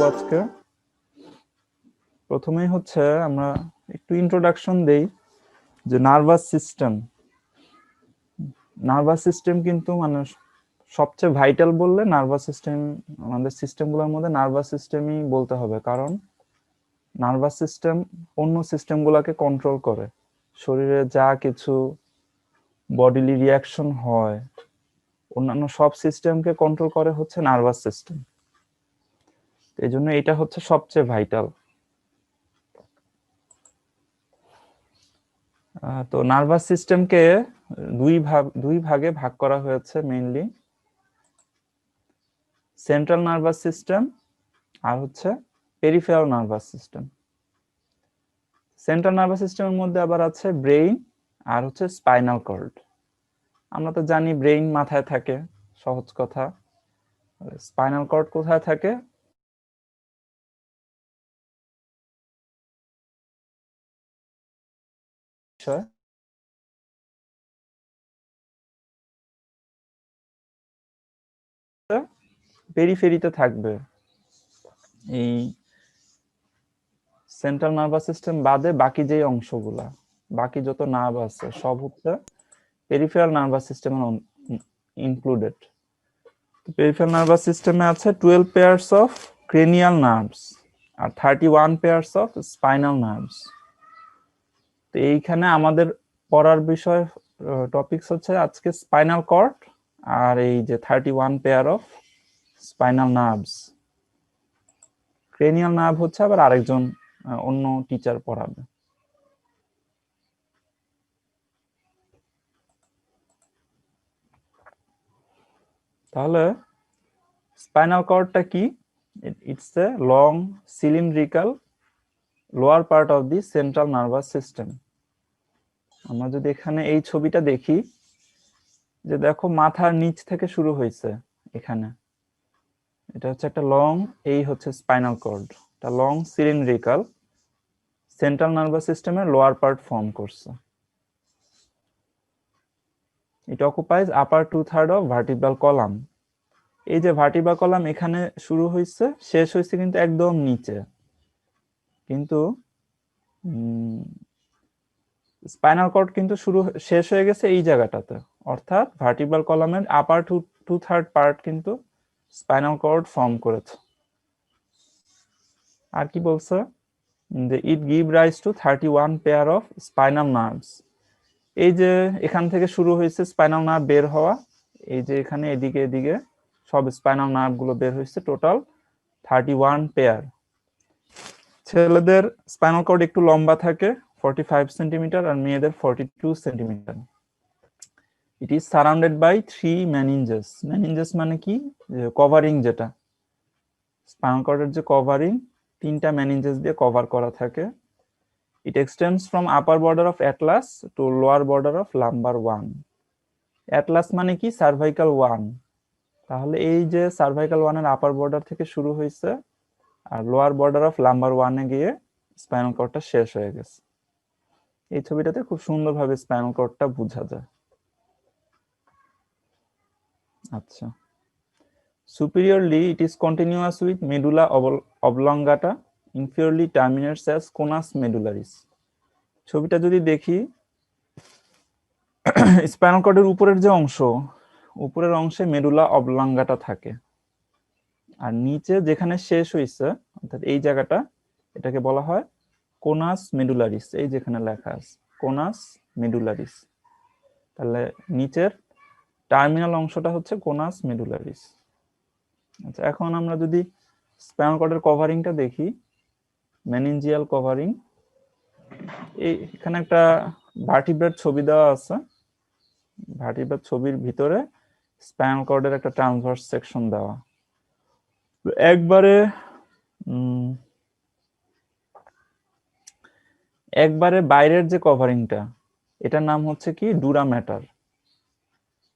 আজকে। প্রথমেই হচ্ছে আমরা একটু ইন্ট্রোডাকশন দেই যে নার্ভাস সিস্টেম কিন্তু মানে সবচেয়ে ভাইটাল বললে নার্ভাস সিস্টেম, আমাদের সিস্টেমগুলোর মধ্যে নার্ভাস সিস্টেমই বলতে হবে, কারণ নার্ভাস সিস্টেম অন্য সিস্টেমগুলোকে কন্ট্রোল করে। শরীরে যা কিছু বডিলি রিয়াকশন হয় অন্যান্য সব সিস্টেমকে কন্ট্রোল করে হচ্ছে নার্ভাস সিস্টেম। এই জন্য এটা হচ্ছে সবচেয়ে ভাইটাল। তো নার্ভাস সিস্টেমকে দুই ভাগে ভাগ করা হয়েছে মেইনলি, সেন্ট্রাল নার্ভাস সিস্টেম আর হচ্ছে peripheral nervous system. Central nervous সিস্টেমের মধ্যে আবার আছে ব্রেইন আর হচ্ছে স্পাইনাল কর্ড। আমরা তো জানি ব্রেইন মাথায় থাকে, সহজ কথা। স্পাইনাল কর্ড কোথায় থাকে? পেরিফেরিতে থাকবে। এই সেন্ট্রাল নার্ভাস সিস্টেম বাদে বাকি যে অংশগুলা, বাকি যত নার্ভ আছে সব হচ্ছে পেরিফেরাল নার্ভাস সিস্টেমে ইনক্লুডেড। পেরিফেরাল নার্ভাস সিস্টেমে আছে 12 পেয়ার্স অফ ক্রেনিয়াল নার্ভস আর 31 পেয়ার্স অফ স্পাইনাল নার্ভস। তো এইখানে আমাদের পড়ার বিষয় টপিকস হচ্ছে আজকে স্পাইনাল কর্ড আর এই যে 31 pair of spinal nerves. Cranial nerve হচ্ছে আবার আরেকজন অন্য টিচার পড়াবে। তাহলে স্পাইনাল কর্ডটা কি? It's a long cylindrical lower part of the central nervous system. আমরা যদি এখানে এই ছবিটা দেখি, যে দেখো মাথার নিচ থেকে শুরু হয়েছে, এখানে এটা হচ্ছে একটা লং, এই হচ্ছে স্পাইনাল কর্ড, এটা লং সিলিন্ড্রিক্যাল সেন্ট্রাল নার্ভাস সিস্টেমের লোয়ার পার্ট ফর্ম করছে। It occupies upper 2/3 of vertebral column. এই যে ভার্টিব্রাল কলাম এখানে শুরু হয়েছে, শেষ হয়েছে কিন্তু একদম নিচে। কিন্তু স্পাইনাল কর্ড কিন্তু শেষ হয়ে গেছে এই জায়গাটাতে, অর্থাৎ ভার্টিব্রাল কলামের আপার 2/3 পার্ট কিন্তু স্পাইনাল কর্ড ফর্ম করেছে। আর কি বলছে যে ইট give rise to 31 pair of spinal nerves. এই যে এখান থেকে শুরু হয়েছে স্পাইনাল নার্ভ বের হওয়া, এই যে এখানে এদিকে এদিকে সব স্পাইনাল নার্ভ গুলো বের হয়েছে, টোটাল 31 পেয়ার। ছেলেদের স্পাইনাল কর্ড একটু লম্বা থাকে 45 সেন্টিমিটার আর মেয়েদের 42 centimetre. It is surrounded by 3 meninges. Meninges মানে কি? কভারিং, যেটা স্পাইনাল কর্ডের যে কভারিং, 3টা মেনিনজেস দিয়ে কভার করা থাকে। It extends from upper border of atlas to lower border of lumbar 1। Atlas মানে কি? সার্ভাইকাল 1। তাহলে এই যে সার্ভাইকাল 1 এর আপার বর্ডার থেকে শুরু হয়েছে আর লোয়ার বর্ডার অফ লাম্বার 1 এ গিয়ে স্পাইনাল কর্ডটা শেষ হয়ে গেছে। এই ছবিটাতে খুব সুন্দরভাবে স্পাইনাল কর্ডটা বোঝা যায়। আচ্ছা, superiorly it is continuous with medulla oblongata, inferiorly terminates as conus medullaris। ছবিটা যদি দেখি, স্পাইনাল কর্ডের উপরের যে অংশ, উপরের অংশে মেডুলা অবলঙ্গাটা থাকে, আর নিচে যেখানে শেষ হয়েছে অর্থাৎ এই জায়গাটা, এটাকে বলা হয় কোনাস মেডুলারিস। এই যেখানে লেখা আছে কোনাস মেডুলারিস, তাহলে নিচের টার্মিনাল অংশটা হচ্ছে কোনাস মেডুলারিস। আচ্ছা, এখন আমরা যদি স্পাইনাল কর্ডের কভারিংটা দেখি, মেনিনজিয়াল কভারিং, এখানে একটা ভার্টিব্রেট ছবি দেওয়া আছে। ভার্টিব্রেট ছবির ভিতরে স্পাইনাল কর্ডের একটা ট্রান্সভার্স সেকশন দেওয়া। একবারে বাইরের যে কভারিংটা, এটার নাম হচ্ছে কি? Dura matter.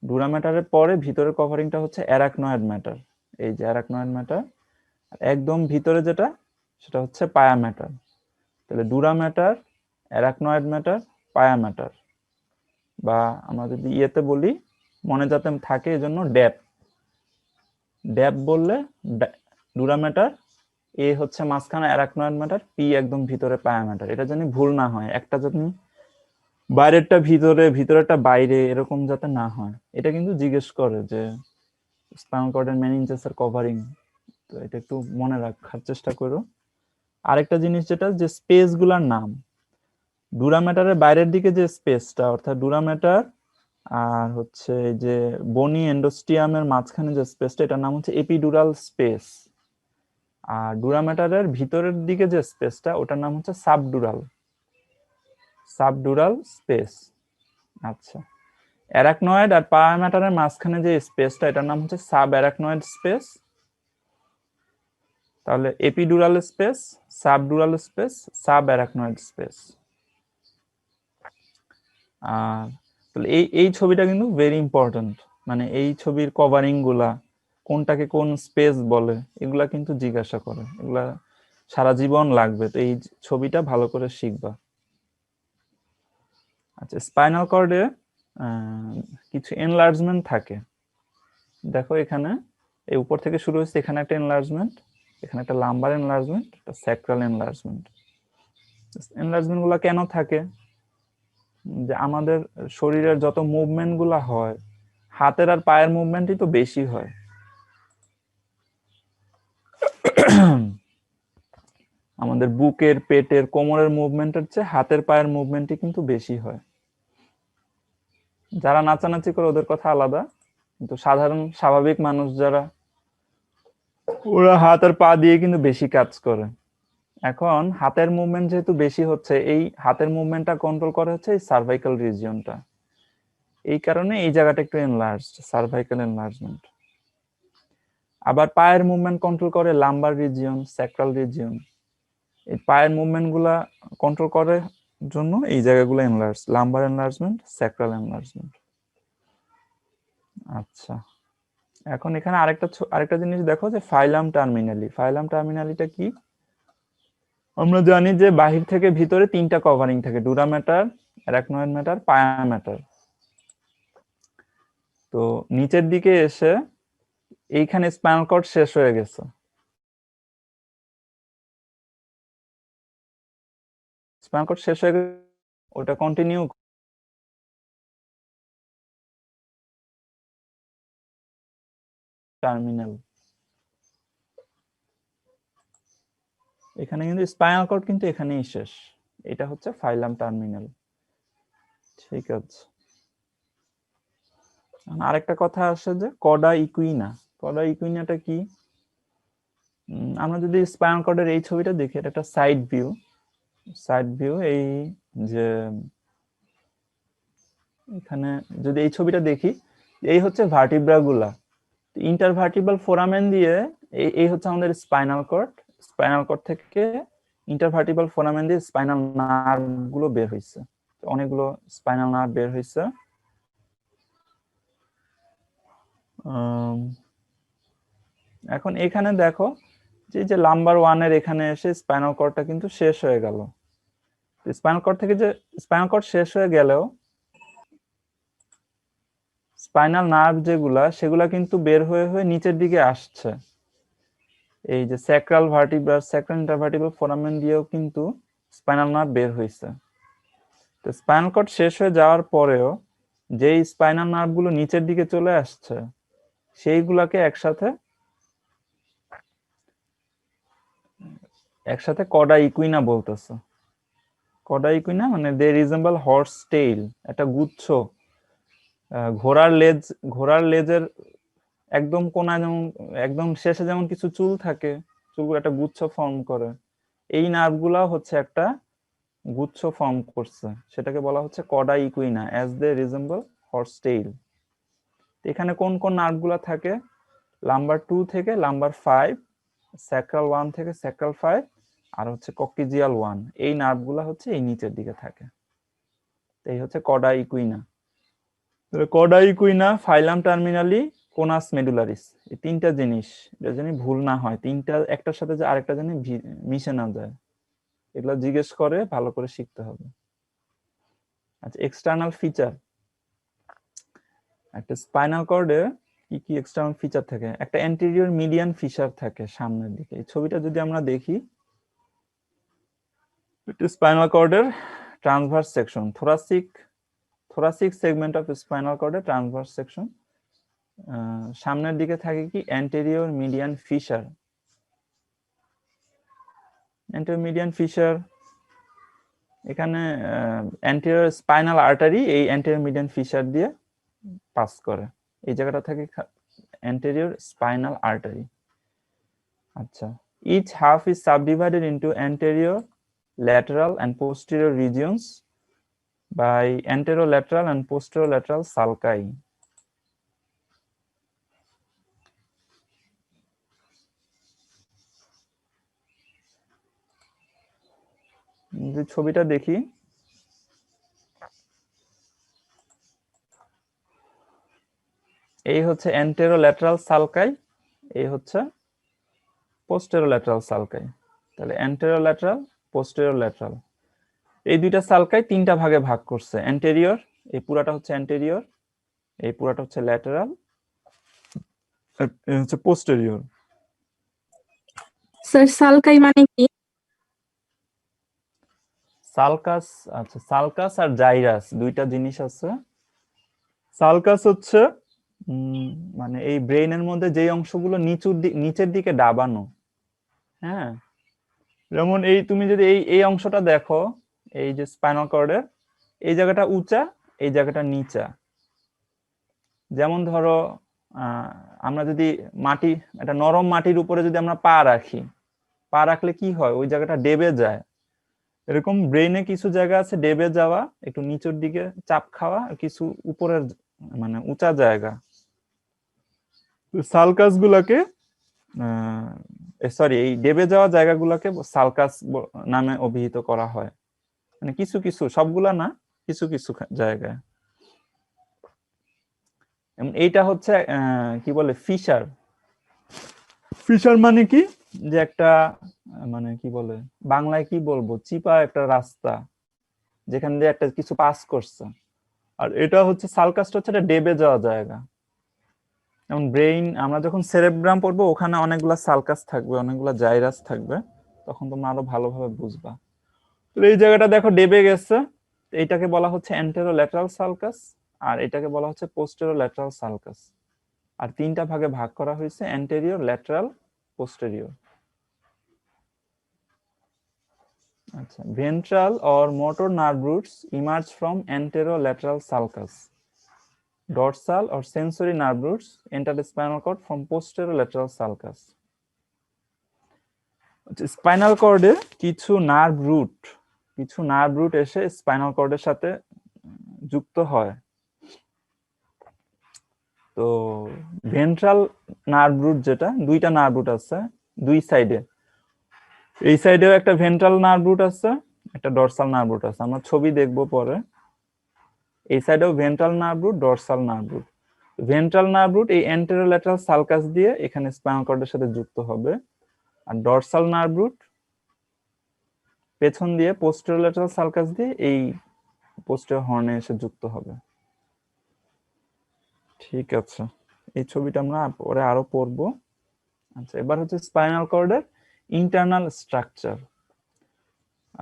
ডুরা ম্যাটারের পরে ভিতরের কভারিংটা হচ্ছে অ্যারাকনয়েড ম্যাটার। এই যে অ্যারাকনয়েড ম্যাটার, একদম ভিতরে যেটা, সেটা হচ্ছে পায়া ম্যাটার। তাহলে ডুরা ম্যাটার, অ্যারাকনয়েড ম্যাটার, পায়া ম্যাটার, বা আমরা যদি ইয়েতে বলি মনে যাতে থাকে এজন্য ড্যাপ। ড্যাপ বললে ডুরা ম্যাটার, এ হচ্ছে মাঝখানে অ্যারাকনয়েড ম্যাটার, পি একদম ভিতরে পায়া ম্যাটার। এটা জানি ভুল না হয়, একটা জানি বাইরেরটা ভিতরে ভিতরেরটা বাইরে এরকম যাতে না হয়। এটা কিন্তু জিজ্ঞেস করে যে স্পাইনাল কর্ডের মেনিনজাসের কভারিং, তো এটা একটু মনে রাখার চেষ্টা করো। আরেকটা জিনিস যেটা যে স্পেস গুলার নাম, ডুরা ম্যাটারের বাইরের দিকে যে স্পেসটা অর্থাৎ ডুরা ম্যাটার আর হচ্ছে যে বনি এন্ডোস্টিয়ামের মাঝখানে যে স্পেসটা এটার নাম হচ্ছে এপিডুরাল স্পেস, আর ডুরা ম্যাটারের ভিতরের দিকে যে স্পেসটা ওটার নাম হচ্ছে সাবডুরাল সাবডুরাল স্পেস। আচ্ছা, অ্যারাকনয়েড আর পায়া ম্যাটারের মাঝখানে যে স্পেসটা এটার নাম হচ্ছে সাব অ্যারাকনয়েড স্পেস। তাহলে epidural space, subdural space, subarachnoid space. আর তাহলে এই ছবিটা কিন্তু ভেরি ইম্পর্টেন্ট, মানে এই ছবির কভারিং গুলা কোনটাকে কোন স্পেস বলে এগুলা কিন্তু জিজ্ঞাসা করে, এগুলা সারা জীবন লাগবে, তো এই ছবিটা ভালো করে শিখবা। আচ্ছা, স্পাইনাল কর্ডে কিছু এনলার্জমেন্ট থাকে, দেখো এখানে এই উপর থেকে শুরু হচ্ছে, এখানে একটা এনলার্জমেন্ট, এখানে একটা লাম্বার এনলার্জমেন্ট, একটা স্যাক্রাল এনলার্জমেন্ট। এনলার্জমেন্ট গুলা কেন থাকে? যে আমাদের শরীরের যত মুভমেন্ট গুলা হয়, হাতের আর পায়ের মুভমেন্টই তো বেশি হয়। আমাদের বুকের, পেটের, কোমরের মুভমেন্টের চেয়ে হাতের পায়ের মুভমেন্টই কিন্তু বেশি হয়। যারা নাচানাচি করে ওদের কথা আলাদা, কিন্তু সাধারণ স্বাভাবিক মানুষ যারা, ওরা হাত আর পা দিয়ে কিন্তু বেশি কাজ করে। এখন হাতের মুভমেন্ট যেহেতু বেশি হচ্ছে, এই হাতের মুভমেন্টটা কন্ট্রোল করে হচ্ছে এই সার্ভাইকাল রিজিয়নটা, এই কারণে এই জায়গাটা একটু এনলার্জ, সার্ভাইকাল এনলার্জমেন্ট। আবার পায়ের মুভমেন্ট কন্ট্রোল করে লাম্বার রিজিয়ন, স্যাক্রাল রিজিয়ন। এই পায়ের মুভমেন্ট গুলা কন্ট্রোল করে জন্য এই জায়গাগুলো enlarge, lumber enlargement, sacral enlargement. আচ্ছা, এখন এখানে আরেকটা জিনিস দেখো যে ফাইলাম টার্মিনালি। ফাইলাম টার্মিনালিটা কি? আমরা জানি যে বাহির থেকে ভিতরে তিনটা কভারিং থাকে, ডুরা ম্যাটার, অ্যারাকনয়েড ম্যাটার, পায়া ম্যাটার। তো নিচের দিকে এসে এইখানে স্পাইনাল কর্ড শেষ হয়ে গেছে, স্পাইনাল কর্ড শেষ হয়ে গেছে, ওটা কন্টিনিউ টার্মিনাল। এখানে কিন্তু স্পাইনাল কর্ড কিন্তু এখানেই শেষ, এটা হচ্ছে ফাইলাম টার্মিনাল। ঠিক আছে, আরেকটা কথা আসে যে কডা ইকুইনা। কডা ইকুইনাটা কি? আমরা যদি স্পাইনাল কর্ডের এই ছবিটা দেখি, এটা একটা সাইড ভিউ। সাইড ভিউ, এই যে এখানে যদি এই ছবিটা দেখি, এই হচ্ছে ভার্টিব্রা গুলা, ইন্টারভার্টিব্রাল ফোরামেন দিয়ে এই হচ্ছে আমাদের স্পাইনাল কর্ড। স্পাইনাল কর্ড থেকে ইন্টারভার্টিব্রাল ফোরামেন দিয়ে স্পাইনাল নার্ভ গুলো বের হয়েছে, অনেকগুলো স্পাইনাল নার্ভ বের হয়েছে। এখন এখানে দেখো যে লাম্বার ওয়ানের এখানে এসে স্পাইনাল কর্ডটা কিন্তু শেষ হয়ে গেল। স্পাইনাল কর্ড থেকে যে স্পাইনাল কর্ড শেষ হয়ে গেলেও স্পাইনাল নার্ভ যেগুলা সেগুলা কিন্তু বের হয়ে হয়ে নিচের দিকে আসছে, এই যে sacral vertebra, sacral intervertebral foramen দিয়েও কিন্তু স্পাইনাল নার্ভ বের হয়েছে। তো স্পাইনাল কর্ড শেষ হয়ে যাওয়ার পরেও যেই স্পাইনাল নার্ভ গুলো নিচের দিকে চলে আসছে সেইগুলাকে একসাথে কডা ইকুইনা বলতেছে। কডা ইকুইনা মানে দে রিজেম্বল হর্স টেইল, একটা গুচ্ছ, ঘোড়ার লেজের একদম কোনায় যেমন, একদম শেষে যেমন কিছু চুল থাকে, চুলগুলো একটা গুচ্ছ ফর্ম করে, এই নার্ভগুলা হচ্ছে একটা গুচ্ছ ফর্ম করছে, সেটাকে বলা হচ্ছে cauda equina, as they resemble horse tail. এখানে কোন কোন নার্ভগুলা থাকে? লাম্বার 2 থেকে লাম্বার 5, স্যাক্রাল 1 থেকে স্যাক্রাল 5, আর হচ্ছে কক্সিজিয়াল 1, এই নার্ভগুলা হচ্ছে এই নিচের দিকে থাকে। এই হচ্ছে cauda equina. কডা equina, ফাইলাম terminally, কোনাস medullaris, এই তিনটা জিনিস, এটা জানি ভুল না হয়, তিনটা একটার সাথে যে আরেকটা জানি মিশে না যায়, এগুলো জিজ্ঞেস করে ভালো করে শিখতে হবে। আচ্ছা, এক্সটার্নাল ফিচার, একটা স্পাইনাল কর্ডে কি কি এক্সটার্নাল ফিচার থাকে, একটা অ্যান্টেরিয়র মিডিয়ান ফিচার থাকে সামনের দিকে। এই ছবিটা যদি আমরা দেখি, স্পাইনাল কর্ডের transverse section, thoracic segment of spinal কর্ডের ট্রান্সভার্স সেকশন। সামনের দিকে থাকে কি anterior median fissure. Anterior median fissure, এখানে অ্যান্টেরিয়র স্পাইনাল আর্টারি এই অ্যান্টেরিয়র মিডিয়ান ফিচার দিয়ে পাস করে। এই জায়গাটা থাকে anterior spinal artery. আচ্ছা, each half is subdivided into anterior, lateral and posterior regions by anterolateral and posterolateral sulci. যে ছবিটা দেখি, এই হচ্ছে anterolateral sulci, এই হচ্ছে posterolateral sulci। তাহলে anterolateral, posterolateral, এই দুইটা সালকাই তিনটা ভাগে ভাগ করছে। অ্যান্টেরিয়র, এই পুরাটা হচ্ছে অ্যান্টেরিয়র, এই পুরাটা হচ্ছে ল্যাটেরাল, এই হচ্ছে পোস্টেরিয়র। স্যার সালকাই মানে কি? সালকাস, আচ্ছা সালকাস আর জাইরাস দুইটা জিনিস আছে। সালকাস হচ্ছে মানে এই ব্রেইনের মধ্যে যে অংশগুলো নিচের দিকে দাবানো। হ্যাঁ, যেমন এই তুমি যদি এই অংশটা দেখো, এই যে স্পাইনাল কর্ডের এই জায়গাটা উঁচা, এই জায়গাটা নিচা। যেমন ধরো আমরা যদি মাটি, একটা নরম মাটির উপরে যদি আমরা পা রাখি, পা রাখলে কি হয়, ওই জায়গাটা ডেবে যায়। এরকম ব্রেইনে কিছু জায়গা আছে ডেবে যাওয়া, একটু নিচের দিকে চাপ খাওয়া, কিছু উপরের মানে উঁচা জায়গা। সালকাস গুলাকে সরি, এই ডেবে যাওয়া জায়গাগুলোকে সালকাস নামে অভিহিত করা হয়। মানে কিছু কিছু, সবগুলা না, কিছু কিছু জায়গায়। এইটা হচ্ছে কি বলে ফিশার। ফিশার মানে কি, যে একটা মানে কি বলে বাংলায় কি বলবো, চিপা একটা রাস্তা যেখান দিয়ে একটা কিছু পাস করছে। আর এটা হচ্ছে সালকাসটা হচ্ছে একটা ডেবে যাওয়া জায়গা। যেমন ব্রেইন, আমরা যখন সেরেব্রাম পড়বো ওখানে অনেকগুলা সালকাস থাকবে, অনেকগুলা জাইরাস থাকবে, তখন তোমরা আরো ভালোভাবে বুঝবা। তো এই জায়গাটা দেখো ডেবে গেছে, এইটাকে বলা হচ্ছে অ্যান্টেরোল্যাটারাল সালকাস, আর এটাকে বলা হচ্ছে পোস্টেরোল্যাটারাল সালকাস। আর তিনটা ভাগে ভাগ করা হয়েছে, অ্যান্টেরিয়র, ল্যাটারাল, পোস্টেরিয়র। আচ্ছা, ventral or motor nerve roots emerge from anterolateral sulcus. Dorsal or sensory nerve roots enter the spinal cord from posterolateral sulcus. Spinal কর্ডে কিছু নার্ভ রুট এসে স্পাইনাল কর্ডের সাথে যুক্ত হয়। তো ভেন্ট্রাল নার্ভ রুট, যেটা দুইটা নার্ভ রুট আছে দুই সাইডে, এই সাইডেও একটা ভেন্ট্রাল নার্ভ রুট আছে, একটা ডরসাল নার্ভ রুট আছে, আমরা ছবি দেখবো পরে। এই সাইডেও ventral nerve root, dorsal nerve root. Ventral nerve root এই অ্যান্টেরোল্যাটারাল সালকাস দিয়ে এখানে স্পাইনাল কর্ডের সাথে যুক্ত হবে, আর ডরসাল নার্ভ রুট পেছন দিয়ে পোস্টেরোল্যাটারাল সালকাস দিয়ে এই পোস্টেরিয়র হর্নে এসে যুক্ত হবে। ঠিক আছে, এই ছবিটা আমরা পরে আরো পড়বো। আচ্ছা, এবার হচ্ছে স্পাইনাল কর্ডের ইন্টারনাল স্ট্রাকচার।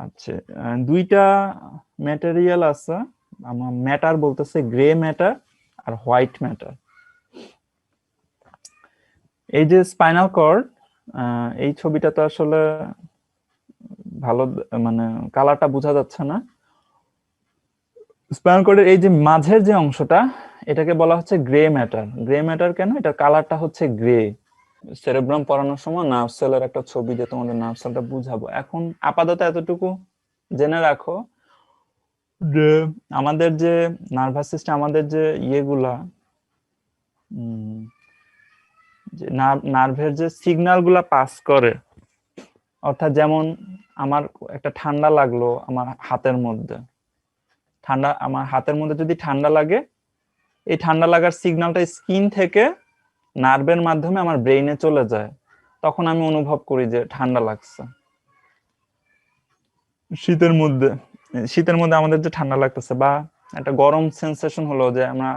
আচ্ছা, দুইটা ম্যাটেরিয়াল আছে, আমরা ম্যাটার বলতেছে গ্রে ম্যাটার আর হোয়াইট ম্যাটার। এই যে স্পাইনাল কর্ড, এই ছবিটা তো আসলে ভালো মানে কালারটা বোঝা যাচ্ছে না। স্পাইনাল কর্ডের এই যে মাঝের যে অংশটা, এটাকে বলা হচ্ছে গ্রে ম্যাটার। গ্রে ম্যাটার কেন, এটার কালারটা হচ্ছে গ্রে। সেরেব্রাম পড়ানোর সময় নার্ভ সেলের একটা ছবি দিয়ে তোমাদের নার্ভ সেলটা বুঝাবো। এখন আপাতত এতটুকু জেনে রাখো যে আমাদের যে নার্ভাস সিস্টেম, আমাদের যে ইয়েগুলা, যে নার্ভের যে সিগন্যাল গুলা পাস করে, অর্থাৎ যেমন আমার একটা ঠান্ডা লাগলো আমার হাতের মধ্যে, আমার হাতের মধ্যে যদি ঠান্ডা লাগে, এই ঠান্ডা লাগার সিগন্যালটা স্কিন থেকে নার্ভের মাধ্যমে আমার ব্রেইনে চলে যায়, তখন আমি অনুভব করি যে ঠান্ডা লাগছে। শীতের মধ্যে আমাদের যে ঠান্ডা লাগতেছে, বা একটা গরম সেন্সেশন হলো, যে আমরা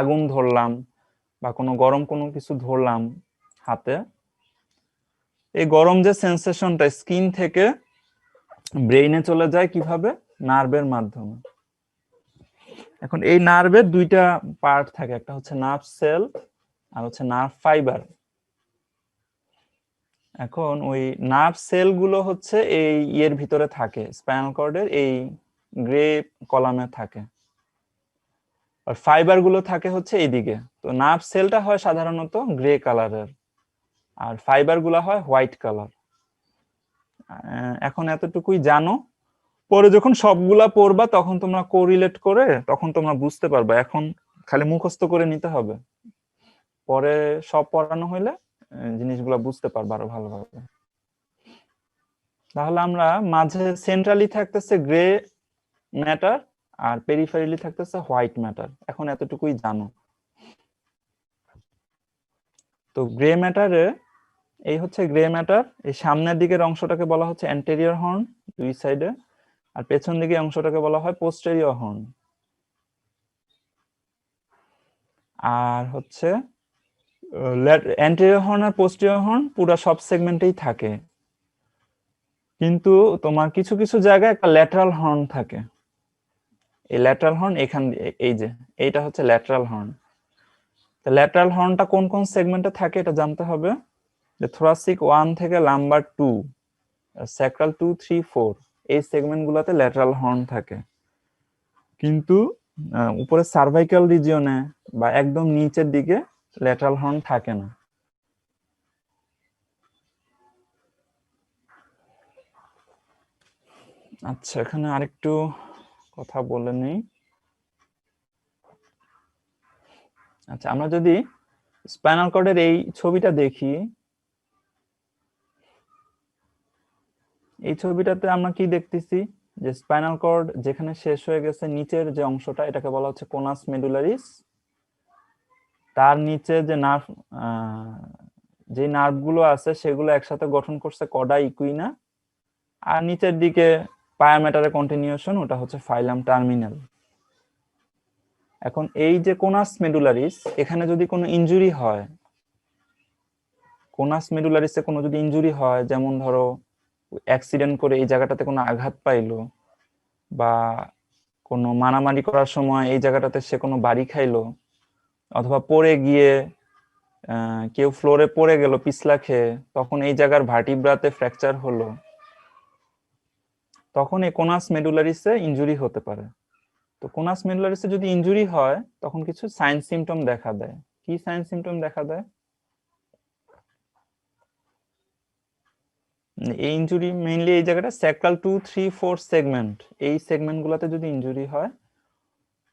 আগুন ধরলাম বা কোনো গরম কোনো কিছু ধরলাম হাতে, এই গরম যে সেন্সেশনটা স্কিন থেকে ব্রেইনে চলে যায় কিভাবে? নার্ভের মাধ্যমে। এখন এই নার্ভের দুইটা পার্ট থাকে, একটা হচ্ছে নার্ভ সেল আর হচ্ছে নার্ভ ফাইবার। এখন ওই নার্ভ সেল গুলো হচ্ছে এই ইয়ের ভিতরে থাকে, স্পাইনাল কর্ডের এই গ্রে কলামে থাকে, আর ফাইবার গুলো থাকে হচ্ছে এইদিকে। তো নার্ভ সেলটা হয় সাধারণত গ্রে কালারের, আর ফাইবার গুলো হয় হোয়াইট কালার। এখন এতটুকুই জানো, পরে যখন সবগুলা পড়বা তখন তোমরা কোরিলেট করে তখন তোমরা বুঝতে পারবা। এখন খালি মুখস্থ করে নিতে হবে, পরে সব পড়ানো হইলে জিনিসগুলো বুঝতে পারবা আরো ভালোভাবে। তাহলে আমরা মাঝে সেন্ট্রালি থাকতেছে গ্রে ম্যাটার আর পেরিফেরালি থাকতেছে হোয়াইট ম্যাটার, এখন এতটুকুই জানো। তো গ্রে ম্যাটারে এই হচ্ছে গ্রে ম্যাটার, এই সামনের দিকের অংশটাকে বলা হচ্ছে অ্যান্টেরিয়র হর্ন দুই সাইডে, আর পেছন দিকে অংশটাকে বলা হয় পোস্টেরিয়র হর্ন। আর হচ্ছে অ্যান্টেরিয়র হর্ন আর পোস্টেরিয়র হর্ন পুরো সব সেগমেন্টেই থাকে, কিন্তু তোমার কিছু কিছু জায়গায় একটা ল্যাটারাল হর্ন থাকে। এই ল্যাটারাল হর্ন এখান, এই যে এইটা হচ্ছে ল্যাটারাল হর্ন। তো ল্যাটারাল হর্নটা কোন কোন সেগমেন্টে থাকে এটা জানতে হবে, যে থোরাসিক 1 থেকে লাম্বার 2, স্যাক্রাল 2, 3, 4 এই সেগমেন্টগুলোতে ল্যাটারাল হর্ন থাকে। কিন্তু উপরে সার্ভাইকাল রিজিয়নে বা একদম নিচের দিকে ল্যাটারাল হর্ন থাকে না। আচ্ছা, এখানে আরেকটু কথা বলে নেই। আচ্ছা, আমরা যদি স্পাইনাল কর্ডের এই ছবিটা দেখি, এই ছবিটাতে আমরা কি দেখতেছি, যে স্পাইনাল কর্ড যেখানে শেষ হয়ে গেছে নিচের যে অংশটা এটাকে বলা হচ্ছে কোনাস মেডুলারিস। তার নিচে যে নার্ভ, যে নার্ভগুলো আছে সেগুলো একসাথে গঠন করছে কডা ইকুইনা, আর নিচের দিকে পায়া ম্যাটারের কন্টিনিউশন, ওটা হচ্ছে ফাইলাম টার্মিনাল। এখন এই যে কোনাস মেডুলারিস, এখানে যদি কোনো ইনজুরি হয়, কোনাস মেডুলারিসে কোনো যদি ইনজুরি হয়, যেমন ধরো অ্যাক্সিডেন্ট করে এই জায়গাটাতে কোনো আঘাত পাইলো, বা কোনো মারামারি করার সময় এই জায়গাটাতে সে কোনো বাড়ি খাইলো, অথবা পড়ে গিয়ে কেউ ফ্লোরে পড়ে গেল পিছলা খেয়ে, তখন এই জায়গার ভার্টিব্রাতে ফ্র্যাকচার হলো, তখন এই কোনাস মেডুলারিসে ইনজুরি হতে পারে। তো কোনাস মেডুলারিসে যদি ইনজুরি হয় তখন কিছু সাইন সিমটম দেখা দেয়। কি সাইন সিমটম দেখা দেয়? এই ইনজুরি মেইনলি এই জায়গাটা স্যাক্রাল 2, 3, 4 সেগমেন্ট, এই সেগমেন্ট গুলাতে যদি ইনজুরি হয়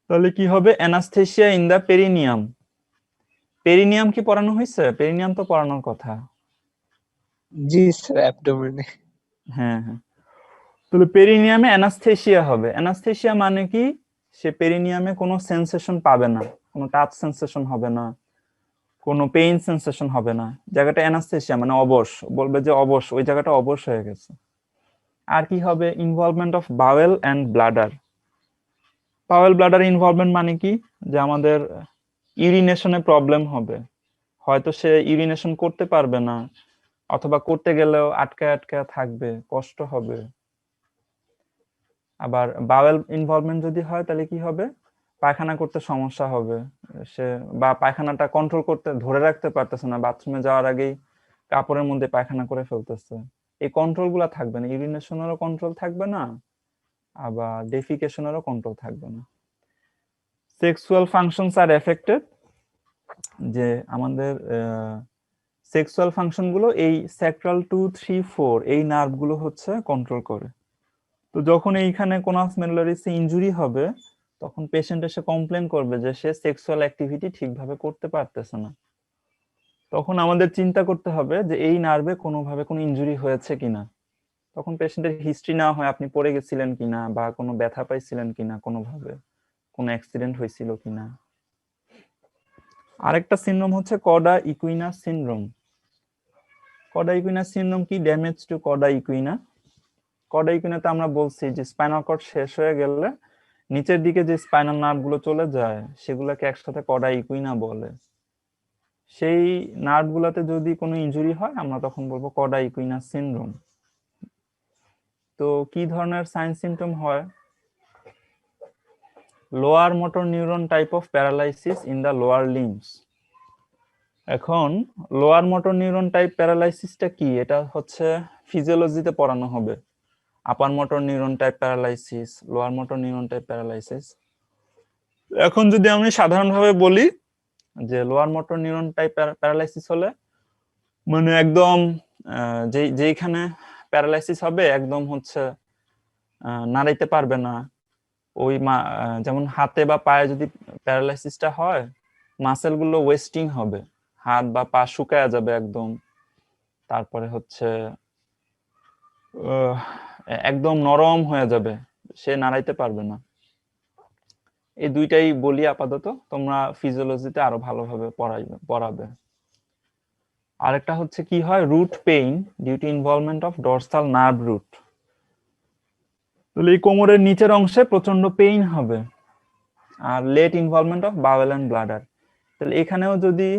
তাহলে কি হবে? Anaesthesia in the perineum. Perineum কি পড়ানো হয়েছে? পেরিনিয়াম তো পড়ানোর কথা। জি স্যার, অ্যাবডোমেনে। হ্যাঁ হ্যাঁ, তাহলে পেরিনিয়ামে অ্যানাস্থেসিয়া হবে। অ্যানাস্থেসিয়া মানে কি? সে পেরিনিয়ামে কোনো সেন্সেশন পাবে না, কোনো টাচ সেন্সেশন হবে না, কোনো পেইন সেন্সেশন হবে না। জায়গাটা অ্যানাস্থেসিয়া মানে অবশ, বলবে যে অবশ, ওই জায়গাটা অবশ হয়ে গেছে। আর কি হবে? Involvement of bowel and bladder. Bowel bladder involvement মানে কি? যে আমাদের ইউরিনেশনে প্রবলেম হবে, হয়তো সে ইউরিনেশন করতে পারবে না, অথবা করতে গেলেও আটকে আটকে থাকবে, কষ্ট হবে। আবার বাওয়েল ইনভলভমেন্ট যদি হয় তাহলে কি হবে? পায়খানা করতে সমস্যা হবে, সে বা পায়খানাটা কন্ট্রোল করতে ধরে রাখতে পারতেছে না, বাথরুমে যাওয়ার আগেই কাপড়ের মধ্যে পায়খানা করে ফেলতেছে। এই কন্ট্রোল গুলা থাকবে না, ইউরিনেশনেরও কন্ট্রোল থাকবে না, আবার ডেফিকেশনেরও কন্ট্রোল থাকবে না। সেক্সুয়াল ফাংশনস আর এফেক্টেড, যে আমাদের সেক্সুয়াল ফাংশন গুলো এই স্যাক্রাল 2, 3, 4 এই নার্ভ গুলো হচ্ছে কন্ট্রোল করে। তো যখন এইখানে কোনাস মেডুলারিসে ইনজুরি হবে তখন পেশেন্ট এসে কমপ্লেন করবে যে সে সেক্সুয়াল অ্যাক্টিভিটি ঠিকভাবে করতে পারতেছে না। তখন আমাদের চিন্তা করতে হবে যে এই নার্ভে কোনোভাবে কোনো ইনজুরি হয়েছে কিনা। তখন পেশেন্টের হিস্ট্রি নেওয়া হয়, আপনি পড়ে গেছিলেন কিনা, বা কোনো ব্যথা পাইছিলেন কিনা, কোনোভাবে কোনো অ্যাক্সিডেন্ট হয়েছিল কিনা। আরেকটা সিনড্রোম হচ্ছে cauda equina syndrome. Cauda equina syndrome কি? Damage to cauda equina. Cauda ইকুইনাতে আমরা বলছি যে স্পাইনাল কর্ড শেষ হয়ে গেলে নিচের দিকে যে স্পাইনাল নার্ভ গুলো চলে যায় সেগুলোকে একসাথে কডা ইকুইনা বলে। সেই নার্ভগুলোতে যদি কোনো ইনজুরি হয় আমরা তখন বলবো কডা ইকুইনাস সিনড্রোম। তো কি ধরনের সাইন সিমটম হয়? Lower motor neuron type of paralysis in the lower limbs. এখন লোয়ার মোটর নিউরন টাইপ প্যারালাইসিসটা কি, এটা হচ্ছে ফিজিওলজিতে পড়ানো হবে। আপার motor neuron type paralysis, lower motor neuron type paralysis. এখন যদি আমি সাধারণভাবে বলি যে lower motor neuron type paralysis হলে মানে একদম যেইখানে প্যারালাইসিস হবে একদম হচ্ছে নাড়াইতে পারবে না। ওই যেমন হাতে বা পায়ে যদি প্যারালাইসিসটা হয়, মাসেল গুলো ওয়েস্টিং হবে, হাত বা পা শুকায়া যাবে একদম। তারপরে হচ্ছে একদম নরম হয়ে যাবে, সে নাড়াইতে পারবে না। এই দুইটাই বলি আপাতত, তোমরা ফিজিওলজিতে আরো ভালোভাবে পড়াবে। আরেকটা হচ্ছে কি হয়, root pain due to involvement of dorsal nerve root. তাহলে এই কোমরের নিচের অংশে প্রচন্ড পেইন হবে। আর late involvement of bowel and bladder. তাহলে এখানেও যদি